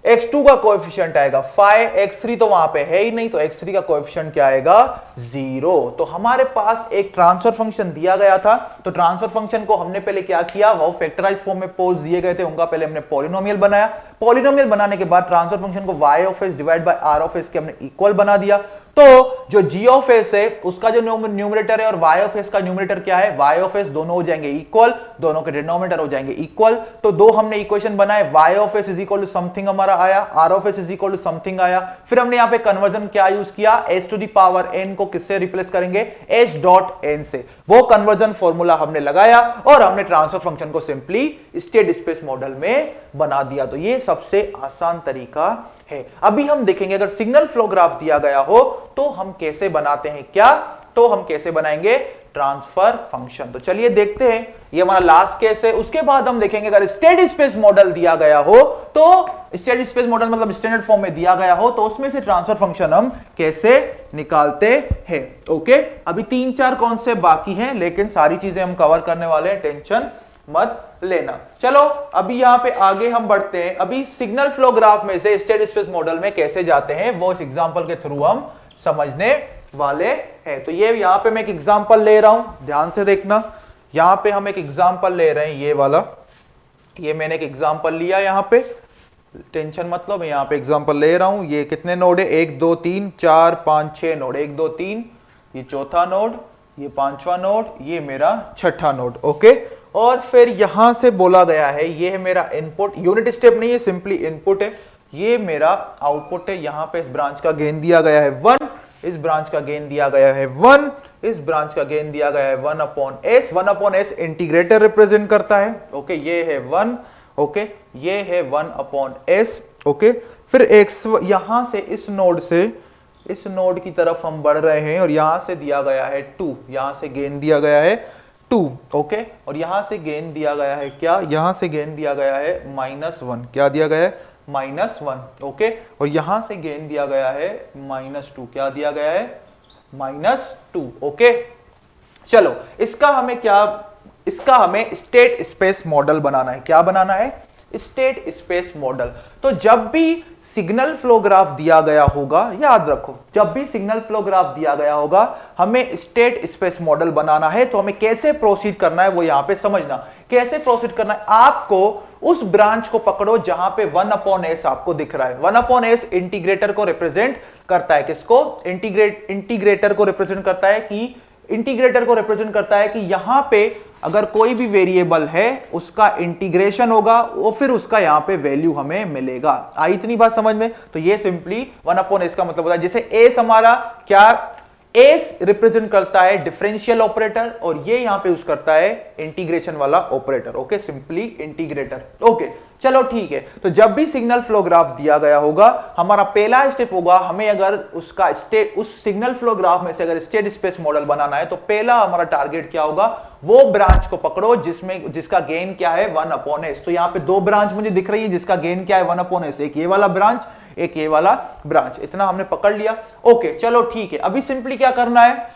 x2 का कोएफिशिएंट आएगा 5, x3 तो वहां पे है ही नहीं, तो x3 का कोएफिशिएंट क्या आएगा 0। तो हमारे पास एक ट्रांसफर फंक्शन दिया गया था, तो ट्रांसफर फंक्शन को हमने पहले क्या किया, वो फैक्टराइज फॉर्म में पोल्स दिए गए थे, उनका पहले हमने पॉलिनोमियल बनाया। पॉलिनोमियल बनाने के बाद ट्रांसफर फंक्शन को y of s divide by r of s के हमने इक्वल बना दिया। तो जो g ऑफ s है उसका जो न्यूमरेटर है और y ऑफ s का न्यूमरेटर क्या है, y ऑफ s दोनों हो जाएंगे इक्वल, दोनों के डिनोमिनेटर हो जाएंगे इक्वल। तो दो हमने इक्वेशन बनाए, y of s is equal to something हमारा आया, r of s is equal to something आया। फिर हमने यहाँ पे कन्वर्जन क्या यूज किया, s to the power n को किससे रिप्लेस करेंगे, s डॉट n से, वो कन्वर्जन फॉर्मूला हमने लगाया और हमने ट्रांसफर फंक्शन को सिंपली स्टेट स्पेस मॉडल में बना दिया। तो ये सबसे आसान तरीका है। अभी हम देखेंगे अगर सिग्नल फ्लो ग्राफ दिया गया हो तो हम कैसे बनाते हैं, क्या, तो हम कैसे बनाएंगे ट्रांसफर फंक्शन। तो चलिए देखते हैं, ये हमारा लास्ट केस है। उसके बाद हम देखेंगे अगर स्टेट स्पेस मॉडल दिया गया हो, तो स्टेट स्पेस मॉडल मतलब स्टैंडर्ड फॉर्म में दिया गया हो, तो उसमें से ट्रांसफर फंक्शन हम कैसे निकालते हैं। ओके, अभी 3-4 कॉन्सेप्ट बाकी हैं, लेकिन सारी चीजें हम कवर करने वाले हैं, टेंशन मत लेना। चलो अभी यहां पे आगे हम बढ़ते हैं। अभी सिग्नल फ्लो ग्राफ में से स्टेट स्पेस मॉडल में कैसे जाते हैं वो इस एग्जांपल के थ्रू हम समझने वाले हैं। तो ये यहां पे मैं एक एग्जांपल ले रहा हूं, ध्यान से देखना। यहां पे हम एक एग्जांपल ले रहे हैं, ये वाला, ये मैंने एक एग्जांपल लिया यहां पे, टेंशन मतलब मैं यहां पे एग्जांपल ले रहा हूं। ये कितने नोड है, 1 2 3 4 5 6 नोड, 1 2 3, ये चौथा नोड, ये पांचवा नोड, ये मेरा छठा नोड। ओके, और फिर यहां से बोला गया है, ये है मेरा इनपुट, यूनिट स्टेप नहीं है, सिंपली इनपुट है, ये मेरा आउटपुट है। यहां पे इस ब्रांच का गेन दिया गया है 1, इस ब्रांच का गेन दिया गया है 1, इस ब्रांच का गेन दिया गया है 1/s। 1/s इंटीग्रेटर रिप्रेजेंट करता है। ओके, ये है 1, ओके, ये है 1/s। ओके, फिर x यहां से इस नोड से इस नोड की तरफ हम बढ़ रहे हैं, और यहां से दिया गया है 2, यहां से गेन दिया गया है 2। ओके, और यहां से गेन दिया गया है क्या, यहां से गेन दिया गया है -1, क्या दिया गया है -1। ओके, और यहां से गेन दिया गया है -2, क्या दिया गया है -2। ओके, चलो इसका हमें स्टेट स्पेस मॉडल बनाना है। क्या बनाना है, स्टेट स्पेस मॉडल। तो जब भी सिग्नल फ्लो ग्राफ दिया गया होगा, याद रखो, जब भी सिग्नल फ्लो ग्राफ दिया गया होगा हमें स्टेट स्पेस मॉडल बनाना है। तो हमें कैसे प्रोसीड करना है वो यहां पे समझना। कैसे प्रोसीड करना है, आपको उस ब्रांच को पकड़ो जहां पे 1/s आपको दिख रहा है। 1/s इंटीग्रेटर को रिप्रेजेंट करता है, किसको, इंटीग्रेटर को रिप्रेजेंट करता है, कि इंटीग्रेटर को रिप्रेजेंट करता है कि यहां पे अगर कोई भी वेरिएबल है उसका इंटीग्रेशन होगा, वो फिर उसका यहां पे वैल्यू हमें मिलेगा। आई इतनी बात समझ में। तो ये सिंपली 1/s का मतलब होता है, जैसे एस हमारा क्या, एस रिप्रेजेंट करता है डिफरेंशियल ऑपरेटर, और ये यहां पे यूज करता है इंटीग्रेशन वाला operator. Okay, simply integrator. Okay, चलो ठीक है। तो जब भी सिग्नल फ्लो ग्राफ दिया गया होगा, हमारा पहला स्टेप होगा, हमें अगर उसका स्टेट, उस सिग्नल फ्लो ग्राफ में से अगर स्टेट स्पेस मॉडल बनाना है, तो पहला हमारा टारगेट क्या होगा, वो ब्रांच को पकड़ो जिसका गेन क्या है 1/s। तो यहां पे दो ब्रांच मुझे दिख रही है जिसका गेन क्या है 1/s, एक ये वाला ब्रांच, एक ये वाला ब्रांच। इतना हमने पकड़ लिया। ओके, चलो ठीक है। अभी सिंपली क्या करना है,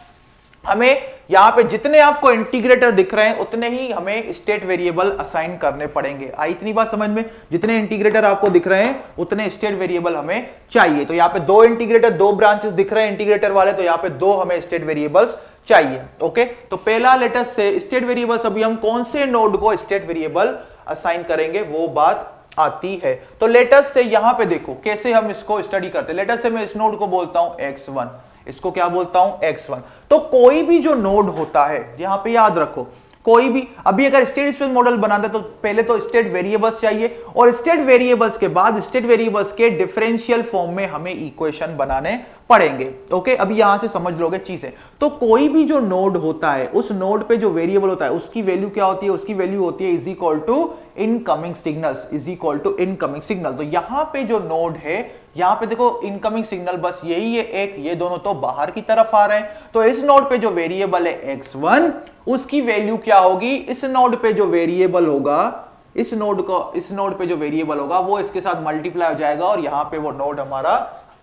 हमें यहां पे जितने आपको इंटीग्रेटर दिख रहे हैं उतने ही हमें स्टेट वेरिएबल असाइन करने पड़ेंगे। आई इतनी बात समझ में, जितने इंटीग्रेटर आपको दिख रहे हैं उतने स्टेट वेरिएबल हमें चाहिए। तो यहां पे 2 इंटीग्रेटर, 2 ब्रांचेस दिख रहे हैं इंटीग्रेटर वाले, तो यहां पे 2 हमें स्टेट वेरिएबल्स चाहिए। ओके, तो पहला लेटेस्ट से स्टेट वेरिएबल्स, अभी हम कौन से नोड को स्टेट वेरिएबल असाइन करेंगे वो बात आती है। तो लेटेस्ट से यहां पे देखो कैसे हम इसको स्टडी करते हैं। लेटेस्ट से मैं इस नोड को बोलता हूं x1, इसको क्या बोलता हूं x1। तो कोई भी जो नोड होता है, यहां पे याद रखो, कोई भी, अभी अगर स्टेट स्पेस मॉडल बनाते तो पहले तो स्टेट वेरिएबल्स चाहिए, और स्टेट वेरिएबल्स के बाद स्टेट वेरिएबल्स के डिफरेंशियल फॉर्म में हमें इक्वेशन बनाने पड़ेंगे। ओके, अभी यहां से समझ लोगे चीजें। तो कोई भी जो नोड होता है, उस नोड पे जो वेरिएबल होता है उसकी वैल्यू क्या होती है, उसकी वैल्यू होती है is equal to incoming signals, is equal to incoming signal. तो यहां पे जो नोड है यहाँ पे देखो इनकमिंग सिग्नल बस यही है एक, ये दोनों तो बाहर की तरफ आ रहे हैं। तो इस नोड पे जो वेरिएबल है x1 उसकी वैल्यू क्या होगी, इस नोड पे जो वेरिएबल होगा, इस नोड पे जो वेरिएबल होगा वो इसके साथ मल्टीप्लाई हो जाएगा और यहाँ पे वो नोड हमारा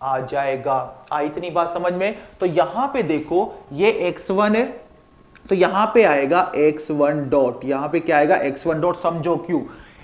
आ जाएगा। आई इतनी बात समझ में। तो यहां पे देखो ये x1 है, तो यहां पे आएगा x1 डॉट, यहां पे क्या आएगा x1 डॉट, समझो क्यों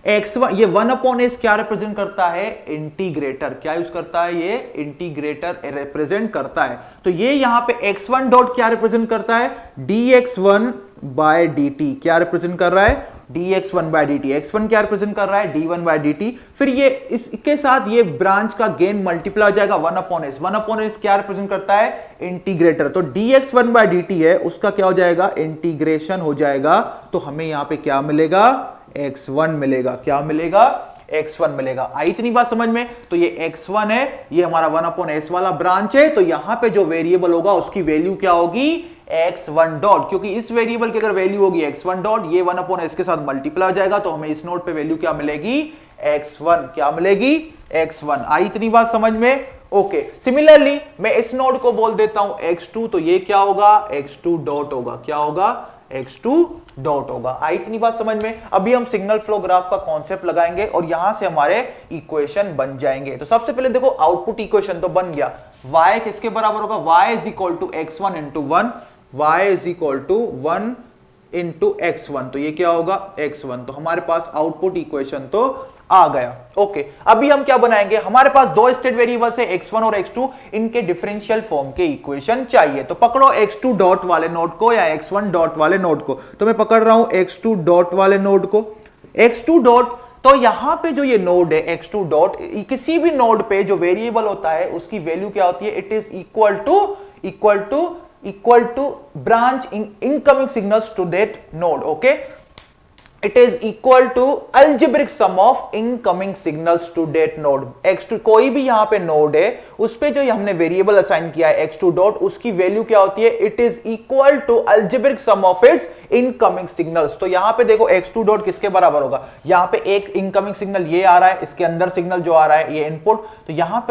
x1 ये 1/s क्या रिप्रेजेंट करता है, इंटीग्रेटर, क्या यूज करता है, ये इंटीग्रेटर रिप्रेजेंट करता है। तो ये यहां पे x1 डॉट क्या रिप्रेजेंट करता है, dx1 बाय dt, क्या रिप्रेजेंट कर रहा है, dx1 बाय dt, x1 क्या रिप्रेजेंट कर रहा है, d1 बाय dt। फिर ये इसके साथ ये ब्रांच का गेन मल्टीप्लाई हो जाएगा 1/s, 1/s क्या रिप्रेजेंट करता है, इंटीग्रेटर। तो dx1 बाय dt है उसका क्या हो जाएगा, इंटीग्रेशन हो जाएगा। तो हमें यहां पे क्या मिलेगा, x1 मिलेगा, क्या मिलेगा, x1 मिलेगा। आई इतनी बात समझ में। तो ये x1 है, ये हमारा 1/s वाला ब्रांच है। तो यहां पे जो वेरिएबल होगा उसकी वैल्यू क्या होगी, x1 डॉट, क्योंकि इस वेरिएबल की अगर वैल्यू होगी x1 डॉट, ये 1/s के साथ मल्टीप्लाई हो जाएगा। तो हमें इस नोड पे वैल्यू क्या मिलेगी, x1, क्या मिलेगी, x1। आई इतनी बात समझ में। ओके, सिमिलरली मैं इस नोड को बोल देता हूं x2, तो ये क्या होगा, x2 डॉट होगा, क्या होगा, x2 डॉट होगा। आई इतनी बात समझ में। अभी हम सिग्नल फ्लो ग्राफ का कॉन्सेप्ट लगाएंगे और यहां से हमारे इक्वेशन बन जाएंगे। तो सबसे पहले देखो आउटपुट इक्वेशन तो बन गया, y किसके बराबर होगा, y is equal to x1 into 1, y is equal to 1 into x1, तो ये क्या होगा, x1। तो हमारे पास आउटपुट इक्वेशन तो आ गया। ओके, अभी हम क्या बनाएंगे, हमारे पास दो स्टेट वेरिएबल्स है x1 और x2, इनके डिफरेंशियल फॉर्म के इक्वेशन चाहिए। तो पकड़ो x2 डॉट वाले नोड को या x1 डॉट वाले नोड को। तो मैं पकड़ रहा हूं x2 डॉट वाले नोड को, x2 डॉट। तो यहां पे जो ये नोड है x2 डॉट, किसी भी नोड पे जो वेरिएबल होता है उसकी वैल्यू क्या होती है, it is equal to branch incoming signals to that node. Okay, it is equal to algebraic sum of incoming signals to that node। x2 कोई भी यहां पे नोड है उस पे जो हमने वेरिएबल असाइन किया है x2 डॉट, उसकी वैल्यू क्या होती है, it is equal to algebraic sum of its incoming signals। तो यहां पे देखो x2 डॉट किसके बराबर होगा, यहां पे एक इनकमिंग सिग्नल ये आ रहा है, इसके अंदर सिग्नल जो आ रहा है ये इनपुट। तो यहां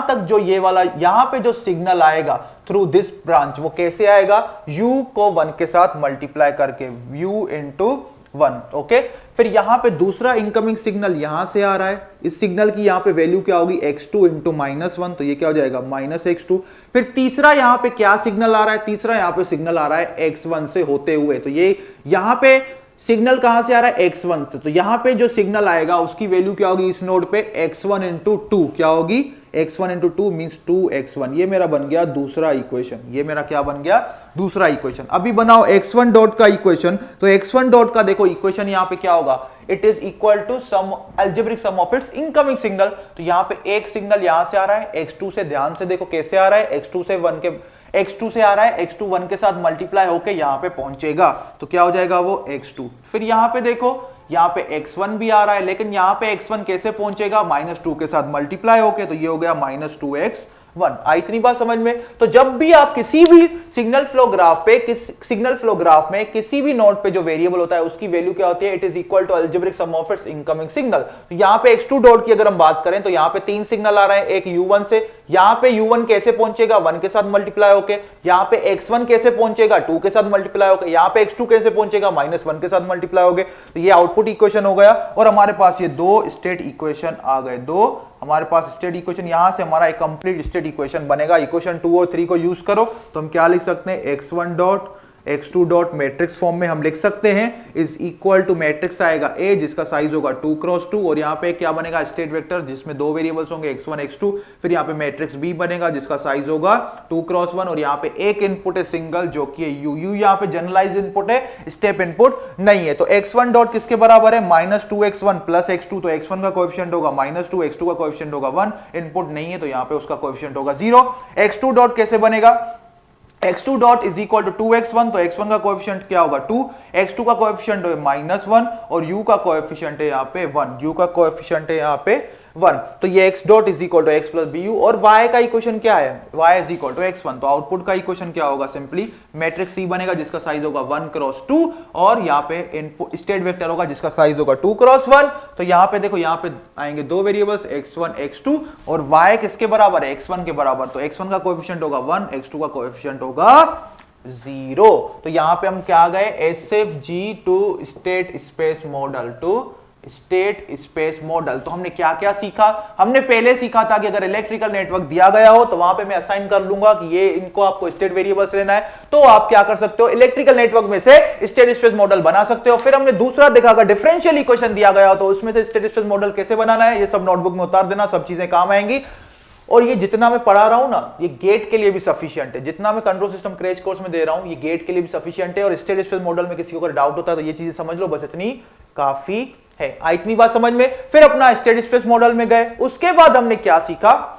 तक जो ये वाला यहां पे जो सिग्नल आएगा थ्रू दिस ब्रांच, वो कैसे आएगा, u को 1 के साथ मल्टीप्लाई करके, u इंटू 1। ओके, फिर यहां पे दूसरा इनकमिंग सिग्नल यहां से आ रहा है, इस सिग्नल की यहां पे वैल्यू क्या होगी, x2 इंटू -1, तो ये क्या हो जाएगा, -x2। फिर तीसरा यहां पे क्या सिग्नल आ रहा है, तीसरा यहां पे सिग्नल आ रहा है x1 से होते हुए। तो ये यहां पे सिग्नल कहां से आ रहा है, x1 से। तो यहां पे जो सिग्नल आएगा उसकी वैल्यू क्या होगी इस नोड पे, x1 इंटू 2, क्या होगी, x1 इंटू 2 मीन्स 2x1। ये मेरा बन गया दूसरा इक्वेशन, ये मेरा क्या बन गया, दूसरा इक्वेशन। अभी बनाओ x1 डॉट का इक्वेशन। तो x1 डॉट का देखो इक्वेशन यहां पे क्या होगा, it is equal to sum algebraic sum of its incoming signal. तो यहां पे एक सिग्नल यहां से आ रहा है x2 से, ध्यान से देखो कैसे आ रहा है, x2 से आ रहा है, x2 1 के साथ मल्टीप्लाई होके यहां पे पहुंचेगा। तो क्या हो जाएगा वो x2। फिर यहां पे देखो यहां पे x1 भी आ रहा है, लेकिन यहां पे x1 कैसे पहुंचेगा, -2 के साथ मल्टीप्लाई होके। तो ये हो गया -2x1। आई इतनी बात समझ में। तो जब भी आप किसी भी सिग्नल फ्लो ग्राफ में किसी भी नोड पे जो वेरिएबल होता है उसकी वैल्यू क्या होती है, it is equal to algebraic sum of its incoming signal. तो यहां पे x2 डॉट की अगर हम बात करें तो यहां पे 3 सिग्नल आ रहे हैं, एक u1 से, यहां पे u1 कैसे पहुंचेगा, 1 के साथ मल्टीप्लाई होके। यहां पे x1 कैसे पहुंचेगा, 2 के साथ मल्टीप्लाई होके। यहां पे x2 कैसे पहुंचेगा, -1 के साथ मल्टीप्लाई होके। तो ये आउटपुट इक्वेशन हो गया और हमारे पास ये दो स्टेट इक्वेशन आ गए। दो हमारे पास स्टेट इक्वेशन, यहां से हमारा एक कंप्लीट स्टेट इक्वेशन बनेगा। इक्वेशन 2 और 3 को यूज करो तो हम क्या लिख सकते हैं, x1 dot x2 dot matrix form में हम लिख सकते हैं इज इक्वल टू, मैट्रिक्स आएगा A जिसका साइज होगा 2 क्रॉस 2 और यहाँ पे क्या बनेगा, स्टेट वेक्टर जिसमें दो वेरिएबल्स होंगे x1 x2। फिर यहाँ पे मैट्रिक्स B बनेगा जिसका साइज होगा 2 क्रॉस 1 और यहाँ पे एक इनपुट है सिंगल जो कि u यहाँ पे जनरलाइज इनपुट है, स्टेप इनपुट नहीं है। तो x1 डॉट किसके बराबर है, -2x1 प्लस x2। तो x1 का कोएफिशिएंट होगा -2, x2 का कोएफिशिएंट होगा 1, इनपुट नहीं है तो यहाँ पे उसका कोएफिशिएंट होगा 0। x2 डॉट कैसे बनेगा, x2 dot is equal to 2x1, तो x1 का कोएफिशिएंट क्या होगा 2, x2 का कोएफिशिएंट है -1 और u का कोएफिशिएंट है यहाँ पे 1, u का कोएफिशिएंट है यहाँ पे 1। तो ये x dot is equal to x plus B u, और y का इक्वेशन क्या है, y is equal to x1। तो आउटपुट का इक्वेशन क्या होगा, सिंपली मैट्रिक्स C बनेगा जिसका साइज होगा 1 क्रॉस 2, और यहाँ पे इनपुट स्टेट वेक्टर होगा जिसका साइज होगा 2 क्रॉस 1। तो यहाँ पे देखो, यहाँ पे आएंगे दो वेरिएबल्स x1 x2, और y किसके बराबर है, x1 के बराबर। तो x1 का कोएफिशिएंट होगा 1, x2 का कोएफिशिएंट होगा 0। तो यहां पे हम क्या गए, SFG to state space model, to state space model. तो हमने क्या क्या सीखा, हमने पहले सीखा था कि अगर इलेक्ट्रिकल नेटवर्क दिया गया हो तो वहां पे मैं असाइन कर लूंगा कि ये इनको आपको स्टेट वेरिएबल्स लेना है, तो आप क्या कर सकते हो, इलेक्ट्रिकल नेटवर्क में से स्टेट स्पेस मॉडल बना सकते हो। फिर हमने दूसरा देखा, अगर डिफरेंशियल इक्वेशन दिया गया हो तो उसमें से स्टेट स्पेस मॉडल कैसे बनाना है, ये सब नोटबुक में उतार देना, सब चीजें काम आएंगी। और ये जितना मैं पढ़ा रहा हूं ना, ये गेट के लिए भी सफिशिएंट है, जितना मैं कंट्रोल सिस्टम क्रैश कोर्स में दे रहा हूं ये गेट के लिए भी सफिशिएंट है। और स्टेट स्पेस मॉडल में किसी को अगर डाउट होता है तो ये चीजें समझ लो, बस इतनी काफी है। इतनी बात समझ में। फिर अपना स्टेट स्पेस मॉडल में गए, उसके बाद हमने क्या सीखा,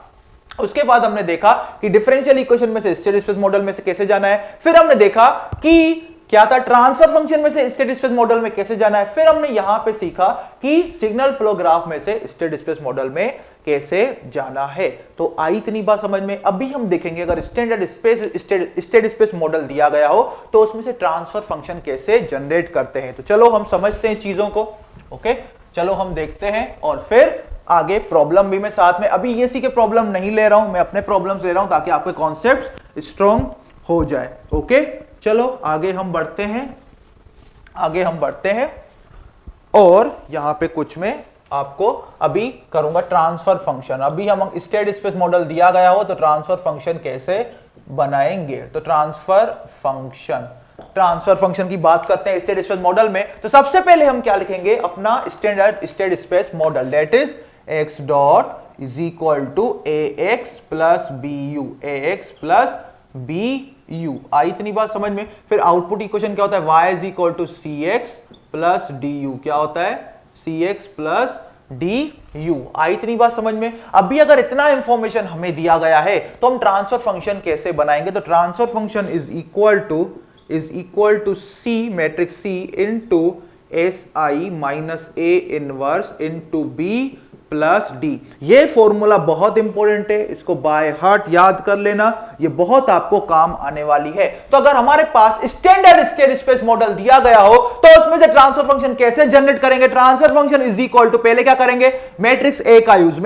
उसके बाद हमने देखा कि डिफरेंशियल इक्वेशन में से स्टेट स्पेस मॉडल में से कैसे जाना है। फिर हमने देखा कि क्या था, ट्रांसफर फंक्शन में से स्टेट स्पेस मॉडल में कैसे जाना है। फिर हमने यहां पे सीखा कि सिग्नल फ्लो ग्राफ में से स्टेट स्पेस मॉडल में कैसे जाना है। तो आई इतनी बात समझ में। अभी हम देखेंगे, अगर स्टैंडर्ड स्टेट स्पेस मॉडल दिया गया हो तो उसमें से ट्रांसफर फंक्शन कैसे जनरेट करते हैं। तो चलो हम समझते हैं चीजों को। ओके, चलो हम देखते हैं, और फिर आगे प्रॉब्लम भी मैं साथ में, अभी ये सी के प्रॉब्लम नहीं ले रहा हूं, मैं अपने प्रॉब्लम्स ले रहा हूं ताकि आपके कॉन्सेप्ट स्ट्रॉन्ग हो जाए। ओके, चलो आगे हम बढ़ते हैं, और यहां पे कुछ में आपको अभी करूंगा ट्रांसफर फंक्शन। अभी हम स्टेट स्पेस मॉडल दिया गया हो तो ट्रांसफर फंक्शन कैसे बनाएंगे। तो ट्रांसफर फंक्शन की बात करते हैं स्टेट स्पेस मॉडल में। तो सबसे पहले हम क्या लिखेंगे, अपना standard state space model, that is x dot is equal to ax plus bu, आई इतनी बात समझ में। फिर आउटपुट इक्वेशन क्या होता है, y is equal to cx plus du, क्या होता है, cx प्लस du, आई इतनी बात समझ में। अभी अगर इतना इंफॉर्मेशन हमें दिया गया है तो हम ट्रांसफर फंक्शन कैसे बनाएंगे। तो transfer function is equal to c matrix c into si minus a inverse into b plus D. ये फॉर्मूला बहुत इंपॉर्टेंट है, इसको बाय हार्ट याद कर लेना, ये बहुत आपको काम आने वाली है। तो अगर हमारे पास स्टैंडर्ड स्टेट स्पेस मॉडल दिया गया हो तो उसमें से ट्रांसफर फंक्शन कैसे जनरेट करेंगे। Transfer function is equal to, पहले क्या करेंगे, मैट्रिक्स ए का यूज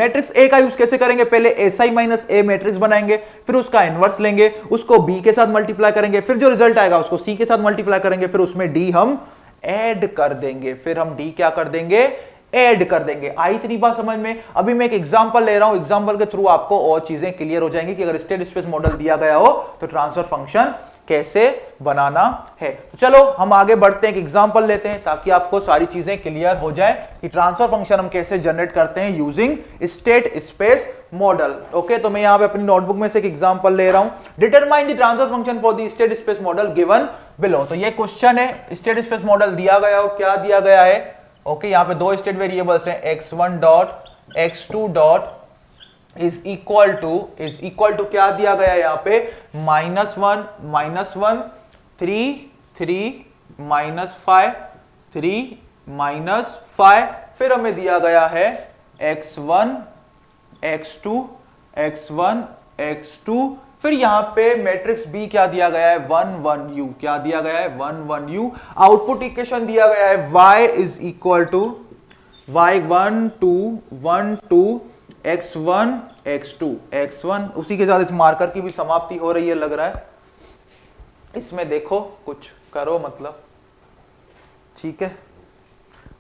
कैसे करेंगे, पहले si माइनस ए मैट्रिक्स बनाएंगे, फिर उसका इनवर्स लेंगे, उसको b के साथ मल्टीप्लाई करेंगे, फिर जो रिजल्ट आएगा उसको c के साथ मल्टीप्लाई करेंगे, फिर उसमें d हम ऐड कर देंगे, फिर हम d क्या कर देंगे, ऐड कर देंगे। आई इतनी बात समझ में। अभी मैं एक एग्जांपल ले रहा हूं, एग्जांपल के थ्रू आपको और चीजें क्लियर हो जाएंगी कि अगर स्टेट स्पेस मॉडल दिया गया हो तो ट्रांसफर फंक्शन कैसे बनाना है। तो चलो हम आगे बढ़ते हैं, एक एग्जांपल लेते हैं ताकि आपको सारी चीजें क्लियर हो जाए कि ट्रांसफर फंक्शन हम कैसे जनरेट करते हैं using state space model. Okay, तो मैं यहां पे अपनी नोटबुक में से एक एग्जांपल ले रहा हूं, determine the transfer function for the state space model given below. तो ये क्वेश्चन है, स्टेट स्पेस मॉडल दिया गया हो, क्या दिया गया है। ओके, यहां पे दो स्टेट वेरिएबल्स हैं, x1 dot x2 dot is equal to क्या दिया गया है यहाँ पे, -1 3 3 -5 3 -5। फिर हमें दिया गया है x1 x2 x1 x2, फिर यहां पे मैट्रिक्स B क्या दिया गया है, 1 1 u, क्या दिया गया है, 1 1 u। आउटपुट इक्वेशन दिया गया है y is equal to y1 2 1 2 x1 x1। उसी के साथ इस मार्कर की भी समाप्ति हो रही है लग रहा है, इसमें देखो कुछ करो मतलब, ठीक है।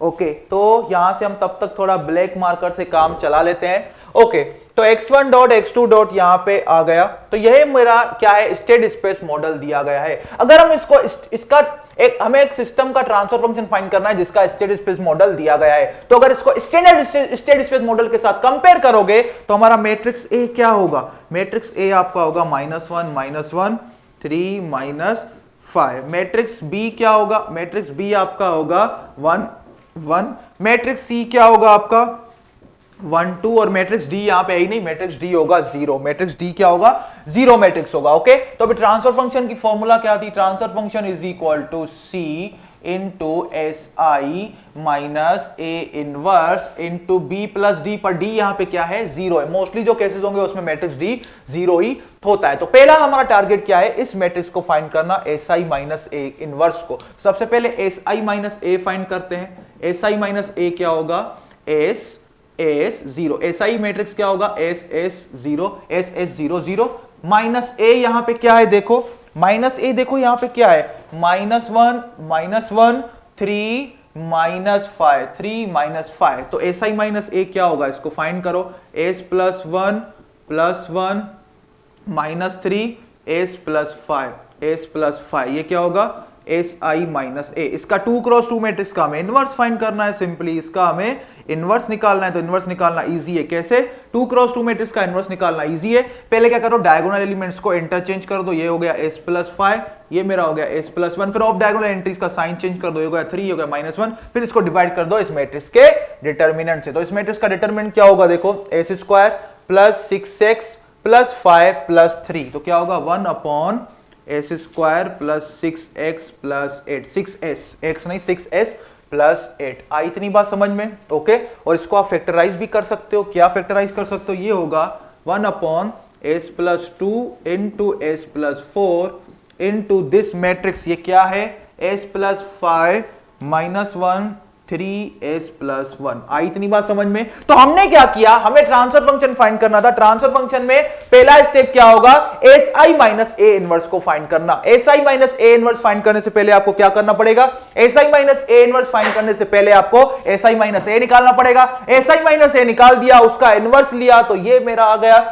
ओके, तो यहां से हम तब तक थोड़ा ब्लैक मार्कर से काम चला लेते हैं। ओके, तो x1 डॉट x2 डॉट यहां पे आ गया, तो यह मेरा क्या है, स्टेट स्पेस मॉडल दिया गया है। अगर हम इसका हमें एक सिस्टम का ट्रांसफर फंक्शन फाइंड करना है जिसका स्टेट स्पेस मॉडल दिया गया है, तो अगर इसको स्टैंडर्ड स्टेट स्पेस मॉडल के साथ कंपेयर करोगे तो हमारा मैट्रिक्स ए क्या होगा, मैट्रिक्स ए आपका होगा -1 3 -5। मैट्रिक्स बी क्या होगा, मैट्रिक्स बी आपका होगा 1 1। मैट्रिक्स सी क्या होगा आपका 1 2, और मैट्रिक्स डी यहां पे है ही नहीं, मैट्रिक्स डी होगा 0। मैट्रिक्स डी क्या होगा, 0 मैट्रिक्स होगा। ओके, तो अभी ट्रांसफर फंक्शन की फॉर्मूला क्या थी, transfer function is equal to C into s I minus A inverse into B plus D, पर डी यहां पे क्या है, जीरो है। मोस्टली जो केसेस होंगे उसमें मैट्रिक्स डी जीरो ही होता है। तो पहला हमारा टारगेट क्या है, इस मैट्रिक्स को फाइंड करना, s I minus A inverse को। सबसे पहले s I minus A find करते हैं। एस आई माइनस ए क्या होगा, s s zero, s I matrix क्या होगा, s s zero, s s zero zero, minus A यहां पे क्या है, देखो माइनस ए, देखो यहां पे क्या है, -1 3 -5, 3 -5। तो एस आई माइनस ए क्या होगा, इसको फाइंड करो, S plus one -3 S plus 5, ये क्या होगा, एस आई माइनस ए। इसका 2 क्रॉस 2 मैट्रिक्स का हमें इनवर्स फाइंड करना है, सिंपली इसका हमें इनवर्स निकालना है। तो इनवर्स निकालना इजी है, कैसे, 2 क्रॉस 2 मैट्रिक्स का इनवर्स निकालना इजी है। पहले क्या करो, डायगोनल एलिमेंट्स को इंटरचेंज कर दो, ये हो गया s प्लस 5, ये मेरा हो गया s प्लस 1, फिर ऑफ डायगोनल एंट्रीज का साइन चेंज कर दो, ये हो गया 3, हो गया -1, फिर इसको डिवाइड कर दो इस मैट्रिक्स के डिटर्मिनेंट से। तो इस मैट्रिक्स का डिटर्मिनेंट क्या होगा, देखो s square plus 6x plus 5 plus 3, तो क्या होगा 1 upon S square plus 6x plus 8, 6s, x नहीं 6s प्लस 8। आई इतनी बात समझ में, ओके। और इसको आप फैक्टराइज भी कर सकते हो, क्या फैक्टराइज कर सकते हो, ये होगा 1 upon s plus 2 into S plus 4 into this matrix, ये क्या है, एस प्लस 5 -1 3 एस प्लस 1। आई इतनी बात समझ में। तो हमने क्या किया, हमें ट्रांसफर फंक्शन फाइंड करना था। ट्रांसफर फंक्शन में पहला स्टेप क्या होगा, S I minus A inverse को फाइंड करना। S I minus A inverse find करने से पहले आपको क्या करना पड़ेगा, S I minus A inverse find करने से पहले आपको एस आई माइनस ए निकालना पड़ेगा। एस आई माइनस ए निकाल दिया, उसका इनवर्स लिया, तो ये मेरा आ गया।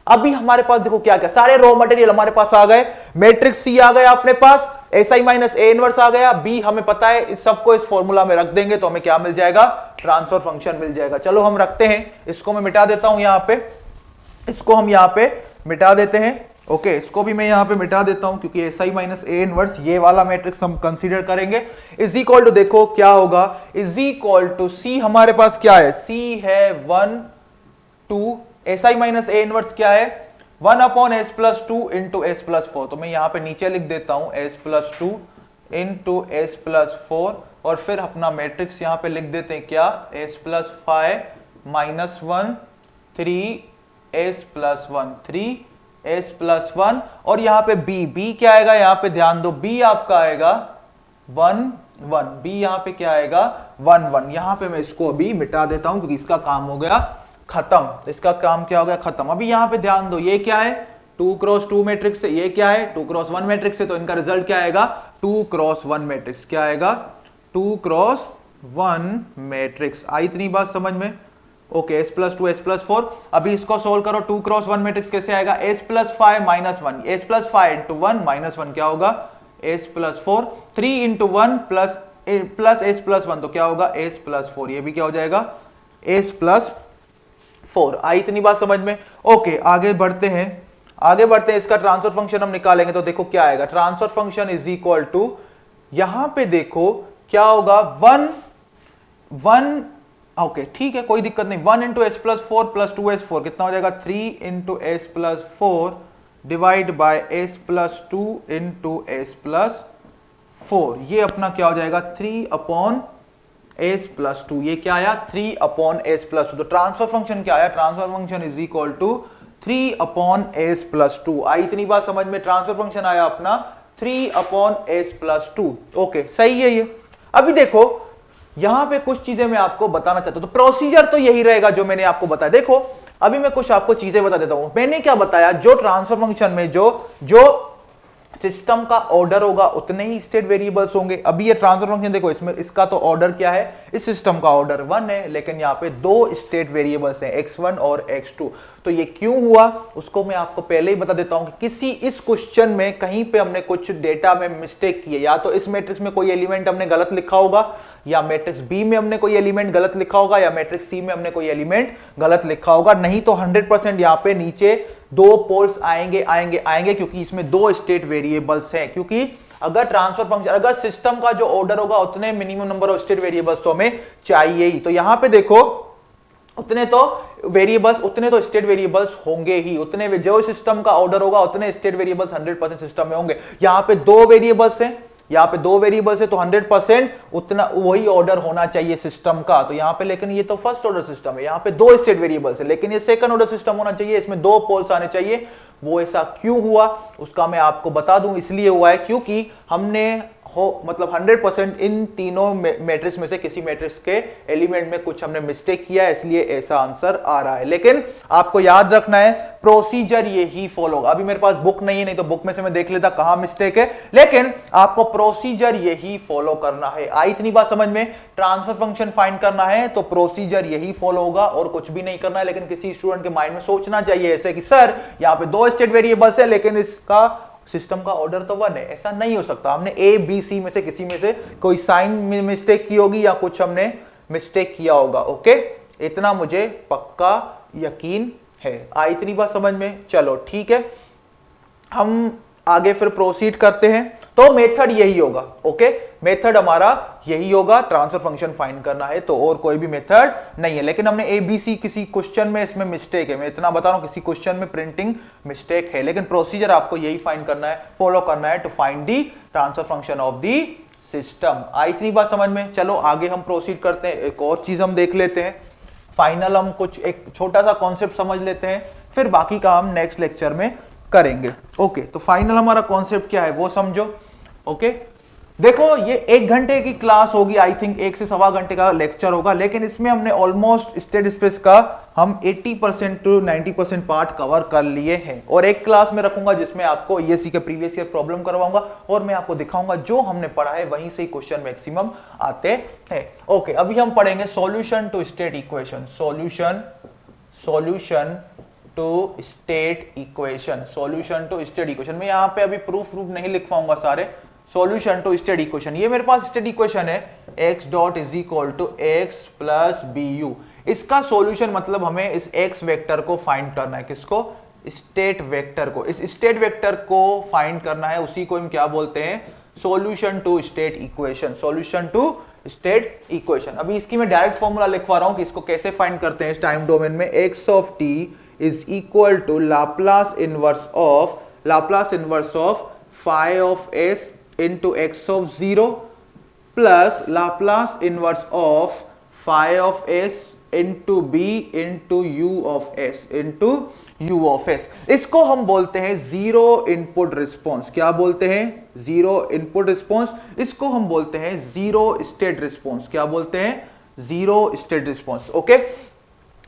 अभी हमारे पास देखो क्या क्या सारे रॉ मटेरियल हमारे पास आ गए, मैट्रिक्स सी आ गया अपने पास, s I minus A inverse आ गया, बी हमें पता है, इस सबको इस फॉर्मूला में रख देंगे तो हमें क्या मिल जाएगा, ट्रांसफर फंक्शन मिल जाएगा। चलो हम रखते हैं, इसको मैं मिटा देता हूं यहां पे, इसको हम यहां पे मिटा देते हैं, ओके। इसको भी मैं यहां पे मिटा देता हूं क्योंकि S I minus A inverse ये वाला मैट्रिक्स हम कंसीडर करेंगे। इज इक्वल टू, देखो क्या होगा, इज इक्वल टू सी, हमारे पास क्या है, सी है 1 2, S I minus A inverse क्या है, 1 upon s plus 2 into S plus 4। तो मैं यहां पे नीचे लिख देता हूं S plus 2 into S plus 4, और फिर अपना मैट्रिक्स यहां पे लिख देते हैं क्या, S plus 5 -1 3 S plus 1 3 S plus 1, और यहां पे बी क्या आएगा, यहां पे ध्यान दो, बी आपका आएगा 1 1, बी यहां पे क्या आएगा 1 1। यहां पे मैं इसको अभी मिटा देता हूं क्योंकि इसका काम हो गया खत्म, तो इसका काम क्या हो गया, खत्म। अभी यहां पे ध्यान दो, ये क्या है, 2 क्रॉस 2 मैट्रिक्स से, ये क्या है 2 क्रॉस 1 मैट्रिक्स से, तो इनका रिजल्ट क्या आएगा, 2 क्रॉस 1 मैट्रिक्स, क्या आएगा 2 क्रॉस 1 मैट्रिक्स। आई इतनी बात समझ में, okay. S plus 2 S plus 4, अभी इसको सोल्व करो, 2 क्रॉस 1 मैट्रिक्स कैसे आएगा, S plus 5 -1, S plus 5 into 1 -1 क्या होगा, S plus 4, 3 into 1 plus S plus 1, तो क्या होगा एस प्लस 4, ये भी क्या हो जाएगा एस प्लस 4। आई इतनी बात समझ में, ओके। आगे बढ़ते हैं, इसका ट्रांसफर फंक्शन हम निकालेंगे, तो देखो क्या आएगा, transfer function is equal to, यहां पे देखो क्या होगा 1 1, ओके ठीक है कोई दिक्कत नहीं, 1 into S plus 4 plus 2s4 कितना हो जाएगा, 3 into S plus 4 divide by S plus 2 into S plus 4, ये अपना क्या हो जाएगा 3 अपॉन एस प्लस 2, ये क्या आया 3 अपॉन एस प्लस 2। तो ट्रांसफर फंक्शन क्या आया, transfer function is equal to 3 upon s plus 2। आई इतनी बात समझ में, ट्रांसफर फंक्शन आया अपना 3 अपॉन एस प्लस 2, ओके सही है ये। अभी देखो यहां पे कुछ चीजें मैं आपको बताना चाहता हूं, तो प्रोसीजर तो यही रहेगा जो मैंने आपको बताया। देखो अभी मैं कुछ आपको चीजें बता देता हूं। मैंने क्या बताया, जो ट्रांसफर फंक्शन में जो सिस्टम का ऑर्डर होगा उतने ही स्टेट वेरिएबल्स होंगे। अभी ये ट्रांसफर फंक्शन देखो, इसमें इसका तो ऑर्डर क्या है, इस सिस्टम का ऑर्डर 1 है, लेकिन यहाँ पे 2 स्टेट वेरिएबल्स हैं x1 और x2। तो ये क्यों हुआ उसको मैं आपको पहले ही बता देता हूं कि किसी इस क्वेश्चन में कहीं पे हमने कुछ डेटा में मिस्टेक की है, या तो इस मैट्रिक्स में कोई एलिमेंट हमने गलत लिखा होगा, या मैट्रिक्स बी में हमने कोई एलिमेंट गलत लिखा होगा, या मैट्रिक्स सी में हमने कोई एलिमेंट गलत लिखा होगा। नहीं तो 100% यहाँ पे नीचे 2 पोल्स आएंगे क्योंकि इसमें 2 स्टेट वेरिएबल्स हैं। क्योंकि अगर ट्रांसफर फंक्शन, अगर सिस्टम का जो ऑर्डर होगा उतने minimum number of state variables तो हमें चाहिए ही। तो यहां पे देखो उतने तो स्टेट वेरिएबल्स होंगे ही, उतने जो सिस्टम का ऑर्डर होगा उतने स्टेट वेरिएबल्स 100% सिस्टम में होंगे। यहां पे 2 वेरिएबल्स हैं, यहाँ पे 2 वेरिएबल्स है तो 100% उतना वही ऑर्डर होना चाहिए सिस्टम का। तो यहाँ पे लेकिन ये तो फर्स्ट ऑर्डर सिस्टम है, यहाँ पे 2 स्टेट वेरिएबल्स है, लेकिन ये सेकंड ऑर्डर सिस्टम होना चाहिए, इसमें 2 पोल्स आने चाहिए। वो ऐसा क्यों हुआ उसका मैं आपको बता दूं, इसलिए हुआ है क्योंकि हमने मतलब 100% इन तीनों मैट्रिक्स में से किसी मैट्रिक्स के एलिमेंट में कुछ हमने मिस्टेक किया है, इसलिए ऐसा आंसर आ रहा है। लेकिन आपको याद रखना है प्रोसीजर यही फॉलो होगा। अभी मेरे पास बुक नहीं है, नहीं तो बुक में से मैं देख लेता कहां मिस्टेक है, लेकिन आपको प्रोसीजर यही फॉलो करना है। आई इतनी बात समझ में? ट्रांसफर फंक्शन फाइंड करना है तो प्रोसीजर यही फॉलो होगा और कुछ भी नहीं करना है। लेकिन किसी स्टूडेंट के माइंड में सोचना चाहिए ऐसे कि सर यहाँ पे 2 स्टेट वेरिएबल्स है लेकिन इसका सिस्टम का ऑर्डर तो 1 है, ऐसा नहीं हो सकता। हमने ए बी सी में से किसी में से कोई साइन में मिस्टेक की होगी या कुछ हमने मिस्टेक किया होगा। ओके, इतना मुझे पक्का यकीन है। आई इतनी बात समझ में? चलो ठीक है, हम आगे फिर प्रोसीड करते हैं। तो मेथड यही होगा। ओके, मेथड हमारा यही होगा, ट्रांसफर फंक्शन फाइंड करना है तो और कोई भी मेथड नहीं है। लेकिन हमने एबीसी किसी क्वेश्चन में इसमें मिस्टेक है, मैं इतना बता रहा हूं, किसी क्वेश्चन में प्रिंटिंग मिस्टेक है, लेकिन प्रोसीजर आपको यही फाइंड करना है, फॉलो करना है to find the transfer function of the system. आई इतनी बात समझ में? चलो आगे हम प्रोसीड करते हैं, एक और चीज हम देख लेते हैं। फाइनल हम कुछ एक छोटा सा कॉन्सेप्ट समझ लेते हैं, फिर बाकी का हम नेक्स्ट लेक्चर में करेंगे। ओके, तो फाइनल हमारा कॉन्सेप्ट क्या है वो समझो। ओके, देखो ये 1 घंटे की क्लास होगी, आई थिंक 1 से सवा घंटे का लेक्चर होगा, लेकिन इसमें हमने ऑलमोस्ट स्टेट स्पेस का हम 80% टू 90% पार्ट कवर कर लिए हैं। और एक क्लास में रखूंगा जिसमें आपको ईएससी के प्रीवियस ईयर प्रॉब्लम करवाऊंगा और मैं आपको दिखाऊंगा जो हमने पढ़ा है वहीं से ही क्वेश्चन मैक्सिमम आते हैं। ओके, अभी हम पढ़ेंगे solution to state equation. Solution to state equation, solution to state equation. मैं यहाँ पे अभी प्रूफ नहीं लिखवाऊंगा सारे। सॉल्यूशन टू स्टेट इक्वेशन, ये मेरे पास स्टेट इक्वेशन है, x dot is equal to x plus B u. इसका सॉल्यूशन मतलब हमें इस x वेक्टर को फाइंड करना है। किसको? स्टेट वेक्टर को। इस स्टेट वेक्टर को फाइंड करना है, उसी को हम क्या बोलते हैं? Solution to state equation. Solution to state equation. अभी इसकी मैं डायरेक्ट फॉर्मूला लिखवा रहा हूं कि इसको कैसे फाइंड करते हैं इस टाइम डोमेन में। x of t is equal to Laplace inverse of phi of s into x of 0 plus Laplace inverse of phi of s into b into u of s। इसको हम बोलते हैं zero input response. क्या बोलते हैं? Zero input response. इसको हम बोलते हैं जीरो स्टेट रिस्पॉन्स। क्या बोलते हैं? Zero state response. ओके,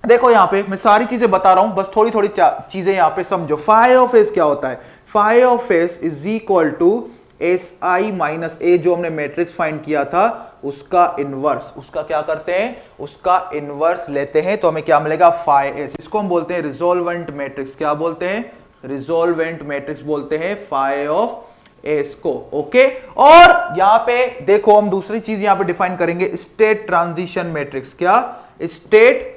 देखो यहां पे मैं सारी चीजें बता रहा हूं, बस थोड़ी थोड़ी चीजें यहां पे समझो। फाई ऑफ एस क्या होता है? Phi of s is equal to s I minus A, जो हमने मैट्रिक्स फाइंड किया था उसका इनवर्स। उसका क्या करते हैं? उसका इनवर्स लेते हैं तो हमें क्या मिलेगा? Phi s. इसको हम बोलते हैं रिजोल्वेंट मैट्रिक्स। क्या बोलते हैं? रिजोल्वेंट मैट्रिक्स बोलते हैं फाई ऑफ एस को। ओके, और यहां पे देखो हम दूसरी चीज यहां पे डिफाइन करेंगे, स्टेट ट्रांजिशन मैट्रिक्स। क्या? State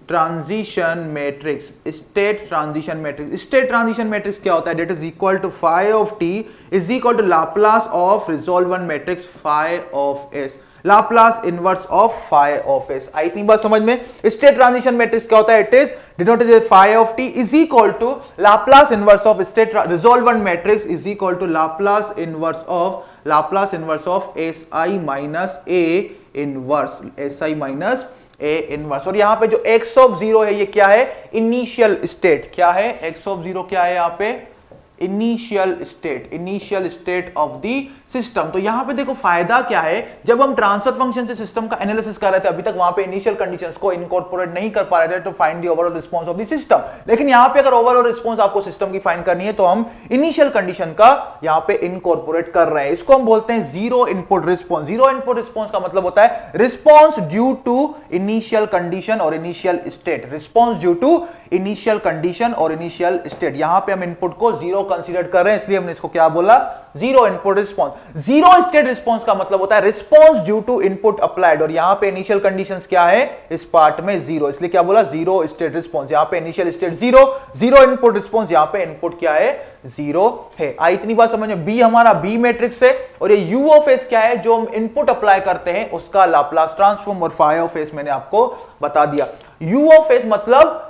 transition matrix. State transition matrix. State transition matrix क्या होता है? That is equal to phi of t is equal to Laplace of resolvent matrix phi of s, Laplace inverse of phi of s. आई इतनी बात समझ में? State transition matrix क्या होता है? It is denoted as phi of t is equal to Laplace inverse of state resolvent matrix is equal to Laplace inverse of s I minus A inverse, s I minus A inverse. और यहां पे जो x of 0 है ये क्या है? Initial state. क्या है? x ऑफ 0 क्या है यहां पे? Initial state of the system. तो यहां पे देखो फायदा क्या है, जब हम ट्रांसफर फंक्शन से सिस्टम का एनालिसिस कर रहे थे अभी तक वहां पे इनिशियल कंडीशंस को इनकॉर्पोरेट नहीं कर पा रहे थे to find the overall response of the system. लेकिन यहां पे अगर ओवरऑल रिस्पांस आपको सिस्टम की फाइंड करनी है तो हम इनिशियल कंडीशन का यहां पे इनकॉर्पोरेट कर रहे हैं। इसको हम बोलते हैं zero input response. Zero input response का मतलब होता है response due to initial condition और initial state. Response due to initial condition और इनिशियल स्टेट। यहां पे हम इनपुट को जीरो कंसीडर कर रहे हैं, इसलिए हमने इसको क्या बोला? Zero input response. Zero state response का मतलब होता है response due to input applied, और यहां पे इनिशियल कंडीशंस क्या है इस पार्ट में? जीरो, इसलिए क्या बोला? Zero state response. यहां पे initial state zero, zero input response, यहां पे इनपुट क्या है? जीरो है। आई इतनी बात समझ में? बी हमारा बी मैट्रिक्स है और ये यू ऑफ एस क्या है? जो हम इनपुट अप्लाई करते हैं उसका लाप्लास ट्रांसफॉर्म, और फाई ऑफ एस मैंने आपको बता दिया। यू ऑफ एस मतलब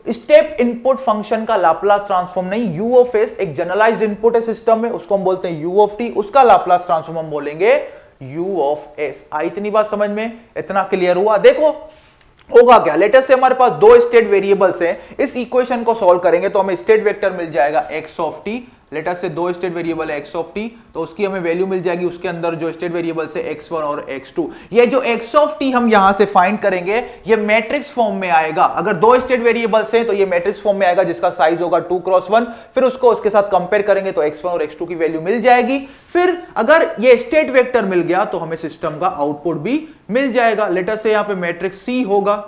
स्टेप इनपुट फंक्शन का लाप्लास ट्रांसफॉर्म नहीं, यू ऑफ एस एक जनरलाइज्ड इनपुट है सिस्टम में, उसको हम बोलते हैं यू ऑफ टी, उसका लाप्लास ट्रांसफॉर्म हम बोलेंगे यू ऑफ एस। आई इतनी बात समझ में, इतना क्लियर हुआ? देखो होगा क्या, लेटर से हमारे पास दो स्टेट वेरिएबल्स हैं, इस इक्वेशन को सॉल्व करेंगे तो हमें स्टेट वेक्टर मिल जाएगा एक्स ऑफ टी। लेटर से दो स्टेट वेरिएबल है एक्स ऑफ टी, तो उसकी हमें वैल्यू मिल जाएगी, उसके अंदर जो स्टेट वेरिएबल्स है x1 और x2। ये जो x ऑफ टी हम यहां से फाइंड करेंगे ये मैट्रिक्स फॉर्म में आएगा। अगर दो स्टेट वेरिएबल्स हैं तो ये मैट्रिक्स फॉर्म में आएगा जिसका साइज होगा 2x1, फिर उसको उसके साथ कंपेयर करेंगे तो x1 और x2 की वैल्यू मिल जाएगी। फिर अगर ये स्टेट वेक्टर मिल गया तो हमें सिस्टम का आउटपुट भी मिल जाएगा। लेटर से यहां पे मैट्रिक्स C होगा,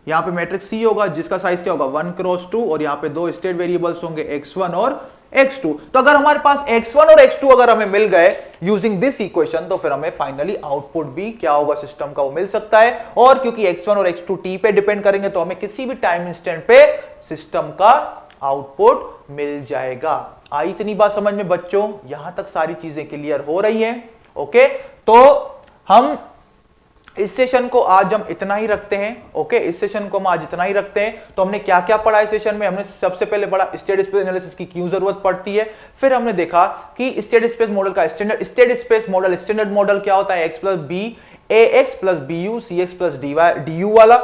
यहां पे मैट्रिक्स C होगा जिसका साइज क्या होगा 1x2, और यहां पे दो स्टेट वेरिएबल्स होंगे x1 और x2। तो अगर हमारे पास x1 और x2 अगर हमें मिल गए यूजिंग दिस इक्वेशन तो फिर हमें फाइनली आउटपुट भी क्या होगा सिस्टम का वो मिल सकता है। और क्योंकि x1 और x2 t पे डिपेंड करेंगे तो हमें किसी भी टाइम इंस्टेंट पे सिस्टम का आउटपुट मिल जाएगा। आई इतनी बात समझ में बच्चों? यहां तक सारी चीजें क्लियर हो रही हैं? ओके, तो हम इस सेशन को आज हम इतना ही रखते हैं। ओके, इस सेशन को हम आज इतना ही रखते हैं। तो हमने क्या क्या पढ़ा इस सेशन में? हमने सबसे पहले पढ़ा स्टेट स्पेस एनालिसिस की क्यों जरूरत पड़ती है, फिर हमने देखा कि स्टेट स्पेस मॉडल का state space model standard model क्या होता है, x plus B A x plus B u C x plus D u वाला।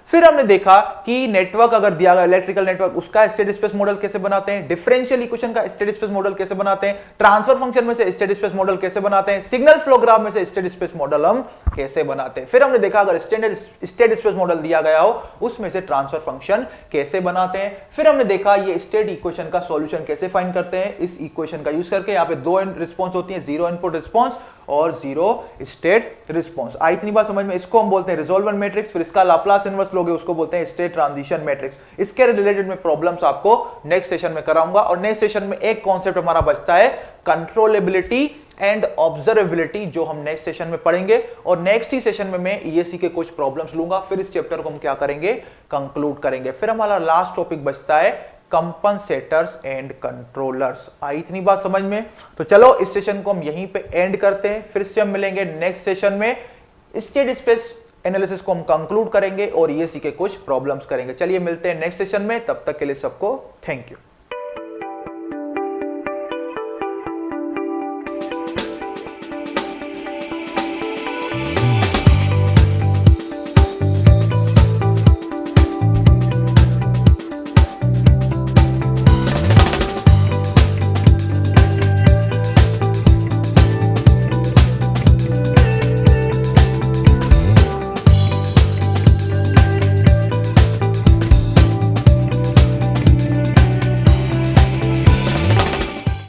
फिर हमने देखा कि नेटवर्क अगर दिया गया इलेक्ट्रिकल नेटवर्क उसका स्टेट स्पेस मॉडल कैसे बनाते हैं, डिफरेंशियल इक्वेशन का स्टेट स्पेस मॉडल कैसे बनाते हैं, ट्रांसफर फंक्शन में से स्टेट स्पेस मॉडल कैसे बनाते हैं, सिग्नल फ्लो ग्राफ में से स्टेट स्पेस मॉडल हम कैसे बनाते हैं। फिर हमने देखा अगर स्टैंडर्ड स्टेट स्पेस मॉडल दिया गया हो उसमें से ट्रांसफर फंक्शन कैसे बनाते हैं। फिर हमने देखा ये स्टेट इक्वेशन का सॉल्यूशन कैसे फाइंड करते हैं इस इक्वेशन का यूज करके। यहाँ पे दो रिस्पॉन्स होती है, जीरो इनपुट रिस्पॉन्स और जीरो स्टेट रिस्पॉन्स। आई इतनी बात समझ में? इसको हम बोलते हैं रिजोल्वन मैट्रिक्स, फिर इसका लाप्लास इनवर्स लोगे उसको बोलते हैं स्टेट ट्रांजिशन मैट्रिक्स। इसके रिलेटेड में प्रॉब्लम्स आपको नेक्स्ट सेशन में कराऊंगा। और नेक्स्ट सेशन में एक कॉन्सेप्ट हमारा बचता है कंट्रोलेबिलिटी एंड ऑब्जर्वेबिलिटी, जो हम नेक्स्ट सेशन में पढ़ेंगे। और नेक्स्ट ही सेशन में मैं ईएससी के कुछ प्रॉब्लम्स लूंगा, फिर इस चैप्टर को हम क्या करेंगे, कंक्लूड करेंगे। फिर हमारा लास्ट टॉपिक बचता है कंपनसेटर्स एंड कंट्रोलर्स। आई इतनी बात समझ में? तो चलो इस सेशन को हम यहीं पे एंड करते हैं, फिर से हम मिलेंगे नेक्स्ट सेशन में। स्टेट स्पेस एनालिसिस को हम कंक्लूड करेंगे और ईएससी के कुछ प्रॉब्लम्स करेंगे। चलिए मिलते हैं नेक्स्ट सेशन में, तब तक के लिए सबको थैंक यू।